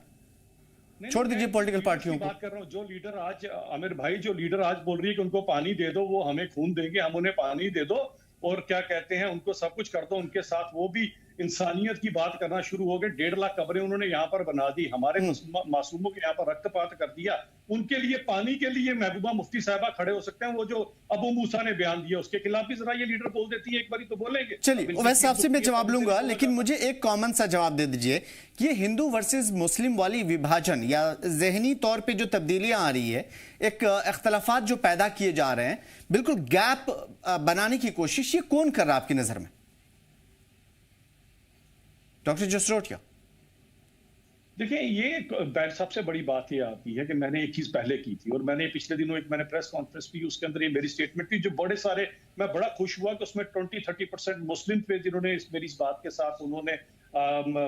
छोड़ दीजिए पॉलिटिकल पार्टियों को। बात कर रहा हूँ, जो लीडर आज, आमिर भाई, जो लीडर आज बोल रही है कि उनको पानी दे दो, वो हमें खून देंगे, हम उन्हें पानी दे दो, और क्या कहते हैं उनको सब कुछ कर दो उनके साथ, वो भी इंसानियत की बात करना शुरू हो गए। 1.5 लाख कब्रें उन्होंने यहाँ पर बना दी, हमारे मासूमों के यहाँ पर रक्तपात कर दिया। उनके लिए, पानी के लिए महबूबा मुफ्ती साहिबा खड़े हो सकते हैं। वो जो अबू मूसा ने बयान दिया उसके खिलाफ भी जरा ये लीडर बोल देती है, एक बारी तो बोलेंगे। चलिए वैसे आपसे मैं जवाब लूंगा, लेकिन मुझे एक कॉमन सा जवाब दे दीजिए कि ये हिंदू वर्सेस मुस्लिम वाली विभाजन या जहनी तौर पे जो तब्दीलियां आ रही है, एक इख्तलाफात जो पैदा किए जा रहे हैं, बिल्कुल गैप बनाने की कोशिश, ये कौन कर रहा है आपकी नजर में? डॉक्टर जसरोटिया। देखिए, ये सबसे बड़ी बात ये आती है कि मैंने एक चीज पहले की थी, और मैंने पिछले दिनों एक मैंने प्रेस कॉन्फ्रेंस की, उसके अंदर ये मेरी स्टेटमेंट थी, जो बड़े सारे, मैं बड़ा खुश हुआ कि उसमें 20-30% मुस्लिम थे जिन्होंने मेरी इस बात के साथ उन्होंने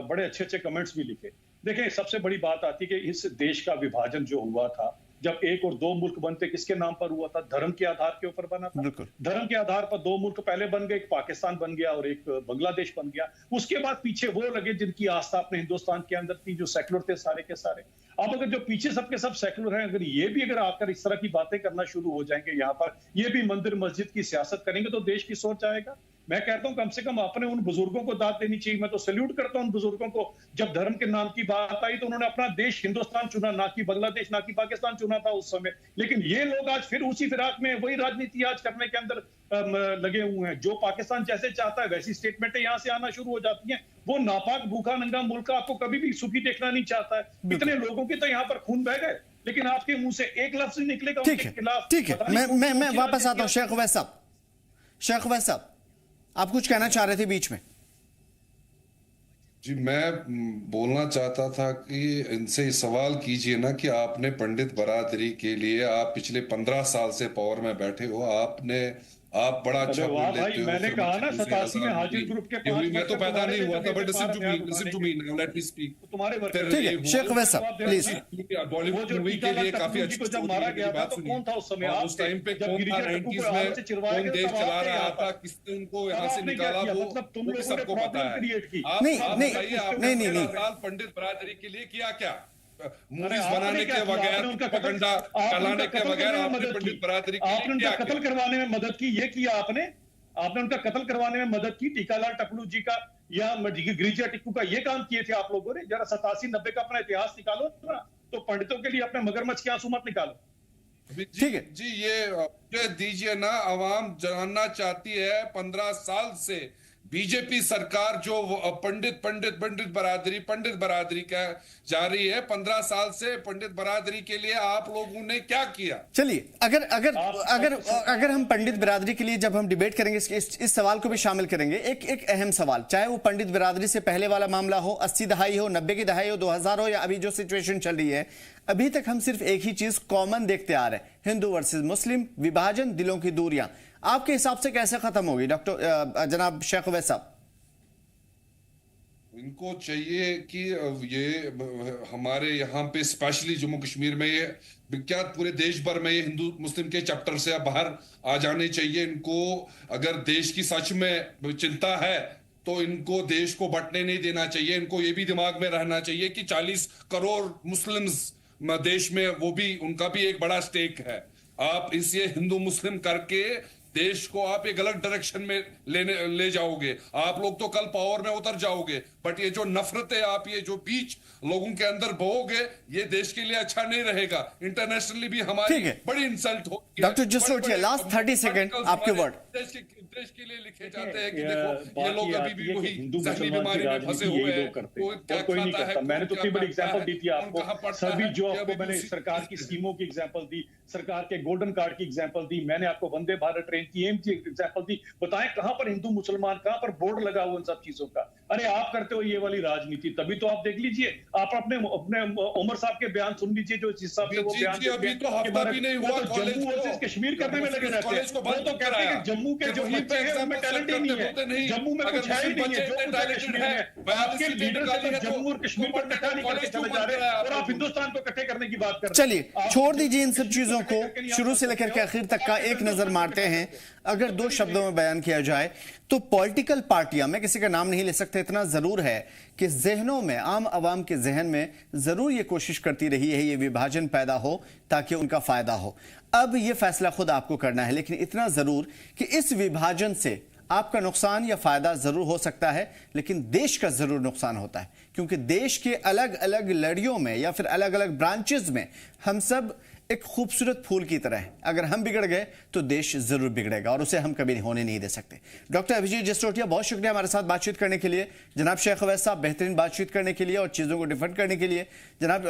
बड़े अच्छे अच्छे कमेंट्स भी लिखे। देखिए, सबसे बड़ी बात आती है कि इस देश का विभाजन जो हुआ था, जब 1 और 2 मुल्क बनते, किसके नाम पर हुआ था? धर्म के आधार के ऊपर बना था। धर्म के आधार पर 2 मुल्क पहले बन गए, एक पाकिस्तान बन गया और एक बांग्लादेश बन गया। उसके बाद पीछे वो लगे जिनकी आस्था अपने हिंदुस्तान के अंदर थी, जो सेक्युलर थे सारे के सारे। अब अगर जो पीछे सबके सब सेक्युलर हैं, अगर ये भी अगर आकर इस तरह की बातें करना शुरू हो जाएंगे, यहाँ पर ये भी मंदिर मस्जिद की सियासत करेंगे, तो देश की सोच आएगा। मैं कहता हूं कम से कम अपने उन बुजुर्गों को दाद देनी चाहिए। मैं तो सैल्यूट करता हूं उन बुजुर्गों को, जब धर्म के नाम की बात आई तो उन्होंने अपना देश हिंदुस्तान चुना, ना कि बांग्लादेश, ना कि पाकिस्तान चुना था उस समय। लेकिन ये लोग आज फिर उसी फिराक में वही राजनीति आज करने के अंदर लगे हुए हैं। जो पाकिस्तान जैसे चाहता है वैसी स्टेटमेंटें यहाँ से आना शुरू हो जाती हैं। वो नापाक भूखा नंगा मुल्क आपको कभी भी सुखी देखना नहीं चाहता है। कितने लोगों के तो यहाँ पर खून बह गए, लेकिन आपके मुंह से एक लफ्ज नहीं निकलेगा ठीक उनके है, खिलाफ। ठीक है, पता नहीं कौन मैं सी वापस आता हूं। राजनीति शेख उवैस साहब, शेख उवैस साहब, आप कुछ कहना चाह रहे थे बीच में? जी, मैं बोलना चाहता था कि इनसे सवाल कीजिए ना कि आपने पंडित बरादरी के लिए, आप पिछले 15 साल से पावर में बैठे हो, आप बड़ा अच्छा बोल लेते हो। मैंने कहा ना 87 में हाजिर ग्रुप के 5 मैं तो पैदा नहीं हुआ था, but listen to me now, let me speak. तुम्हारे ठीक है, शेख उवैस साहब प्लीज। बॉलीवुड मूवी के लिए काफी अच्छी को जब मारा गया था तो कौन था उस समय? उस टाइम पे कौन था 90s में, कौन देश चला रहा था, किसने उनको यहाँ से निकाला, वो सबको पता है। नहीं, पंडित बरादरी के लिए किया क्या? मूवीज बनाने के बगैर, प्रोपेगेंडा चलाने के बगैर आपने पंडित बरादरी के लिए क्या कत्ल करवाने में मदद की? ये किया आपने उनका कत्ल करवाने में मदद की। टीकालाल टकलू जी का या गिरिजा टिक्कू का ये काम किए थे आप लोगों ने। जरा 87-90 का अपना इतिहास निकालो ना, तो पंडितों के लिए अपने मगरमच्छ के आंसू मत निकालो। ठीक है जी, ये दीजिए ना, आवाम जानना चाहती है 15 साल से बीजेपी सरकार जो पंडित बरादरी का जा रही है। 15 साल से पंडित बरादरी के लिए आप लोगों ने क्या किया? चलिए, अगर हम पंडित बरादरी के लिए जब हम डिबेट करेंगे, इस सवाल को भी शामिल करेंगे। एक अहम सवाल, चाहे वो पंडित बरादरी से पहले वाला मामला हो, 80 दहाई हो, 90 की दहाई हो, 2000 हो, या अभी जो सिचुएशन चल रही है, अभी तक हम सिर्फ एक ही चीज कॉमन देखते आ रहे हैं, हिंदू वर्सेस मुस्लिम, विभाजन, दिलों की दूरियां। आपके हिसाब से कैसे खत्म होगी डॉक्टर जनाब शेख उवैस साहब? इनको चाहिए कि ये हमारे यहाँ पे स्पेशली जम्मू कश्मीर में, ये विख्यात पूरे देश भर में, ये हिंदू मुस्लिम के चैप्टर से बाहर आ जाने चाहिए। इनको अगर देश की सच में चिंता है तो इनको देश को बंटने नहीं देना चाहिए। इनको ये भी दिमाग में रहना चाहिए कि 40 करोड़ मुस्लिम्स देश में, वो भी, उनका भी एक बड़ा स्टेक है। आप इसे हिंदू मुस्लिम करके देश को आप एक गलत डायरेक्शन में ले जाओगे। आप लोग तो कल पावर में उतर जाओगे, बट ये जो नफरत है, आप ये जो बीच लोगों के अंदर बोओगे, ये देश के लिए अच्छा नहीं रहेगा। इंटरनेशनली भी हमारी बड़ी इंसल्ट होगी। डॉक्टर जसरोटिया, लास्ट 30 सेकंड आपके वर्ड। देश के लिए लिखे जाते हैं कि देखो ये लोग अभी भी वही जहनी बीमारी में फंसे हुए हैं, कोई नहीं करता। मैंने तो इतनी बड़ी एग्जांपल दी थी आपको, सभी जो आपको मैंने सरकार की स्कीमों की एग्जांपल दी, सरकार के गोल्डन कार्ड की एग्जांपल दी, मैंने आपको वंदे भारत ट्रेन की एम की एग्जांपल दी। बताएं कहां पर हिंदू मुसलमान, कहां पर बोर्ड लगा हुआ इन सब चीजों का? अरे आप करते हो ये वाली राजनीति, तभी तो आप देख लीजिए, आप अपने उमर साहब के बयान सुन लीजिए, जो जिस हिसाब से वो बयान अभी तो हफ्ता भी नहीं हुआ, जम्मू वर्सेस कश्मीर करने में लगे रहते हैं। वो तो कहते हैं कि जम्मू के जो बच्चे हैं उनमें टैलेंट ही नहीं है, जम्मू में कुछ है ही नहीं है, जो कुछ है कश्मीर में। आपके लीडर से जम्मू और कश्मीर को इकट्ठा नहीं करके चले जा रहे और आप हिंदुस्तान को इकट्ठे करने की बात कर रहे हैं। चलिए, छोड़ दीजिए इन सब चीजों को, शुरू से लेकर के आखिर तक का एक नजर मारते हैं। अगर 2 शब्दों में बयान किया जाए तो पॉलिटिकल पार्टियां, मैं किसी का नाम नहीं ले सकता, इतना जरूर है कि जहनों में, आम आवाम के जहन में जरूर ये कोशिश करती रही है ये विभाजन पैदा हो ताकि उनका फायदा हो। अब ये फैसला खुद आपको करना है, लेकिन इतना जरूर कि इस विभाजन से आपका नुकसान या फायदा जरूर हो सकता है, लेकिन देश का जरूर नुकसान होता है, क्योंकि देश के अलग अलग लड़ियों में या फिर अलग अलग ब्रांचेस में हम सब एक खूबसूरत फूल की तरह है। अगर हम बिगड़ गए तो देश जरूर बिगड़ेगा, और उसे हम कभी होने नहीं दे सकते। डॉक्टर अभिजीत जसरोटिया, बहुत शुक्रिया हमारे साथ बातचीत करने के लिए। जनाब शेख उवैस साहब, बेहतरीन बातचीत करने के लिए और चीज़ों को डिफेंड करने के लिए। जनाब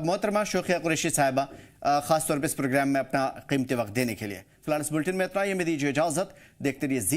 मोहतरमा शोखिया कुरैशी साहिबा, खासतौर पर इस प्रोग्राम में अपना कीमती वक्त देने के लिए। फिलहाल इस बुलेटिन में इतना ही, हमें दीजिए इजाजत। देखते रहिए जी।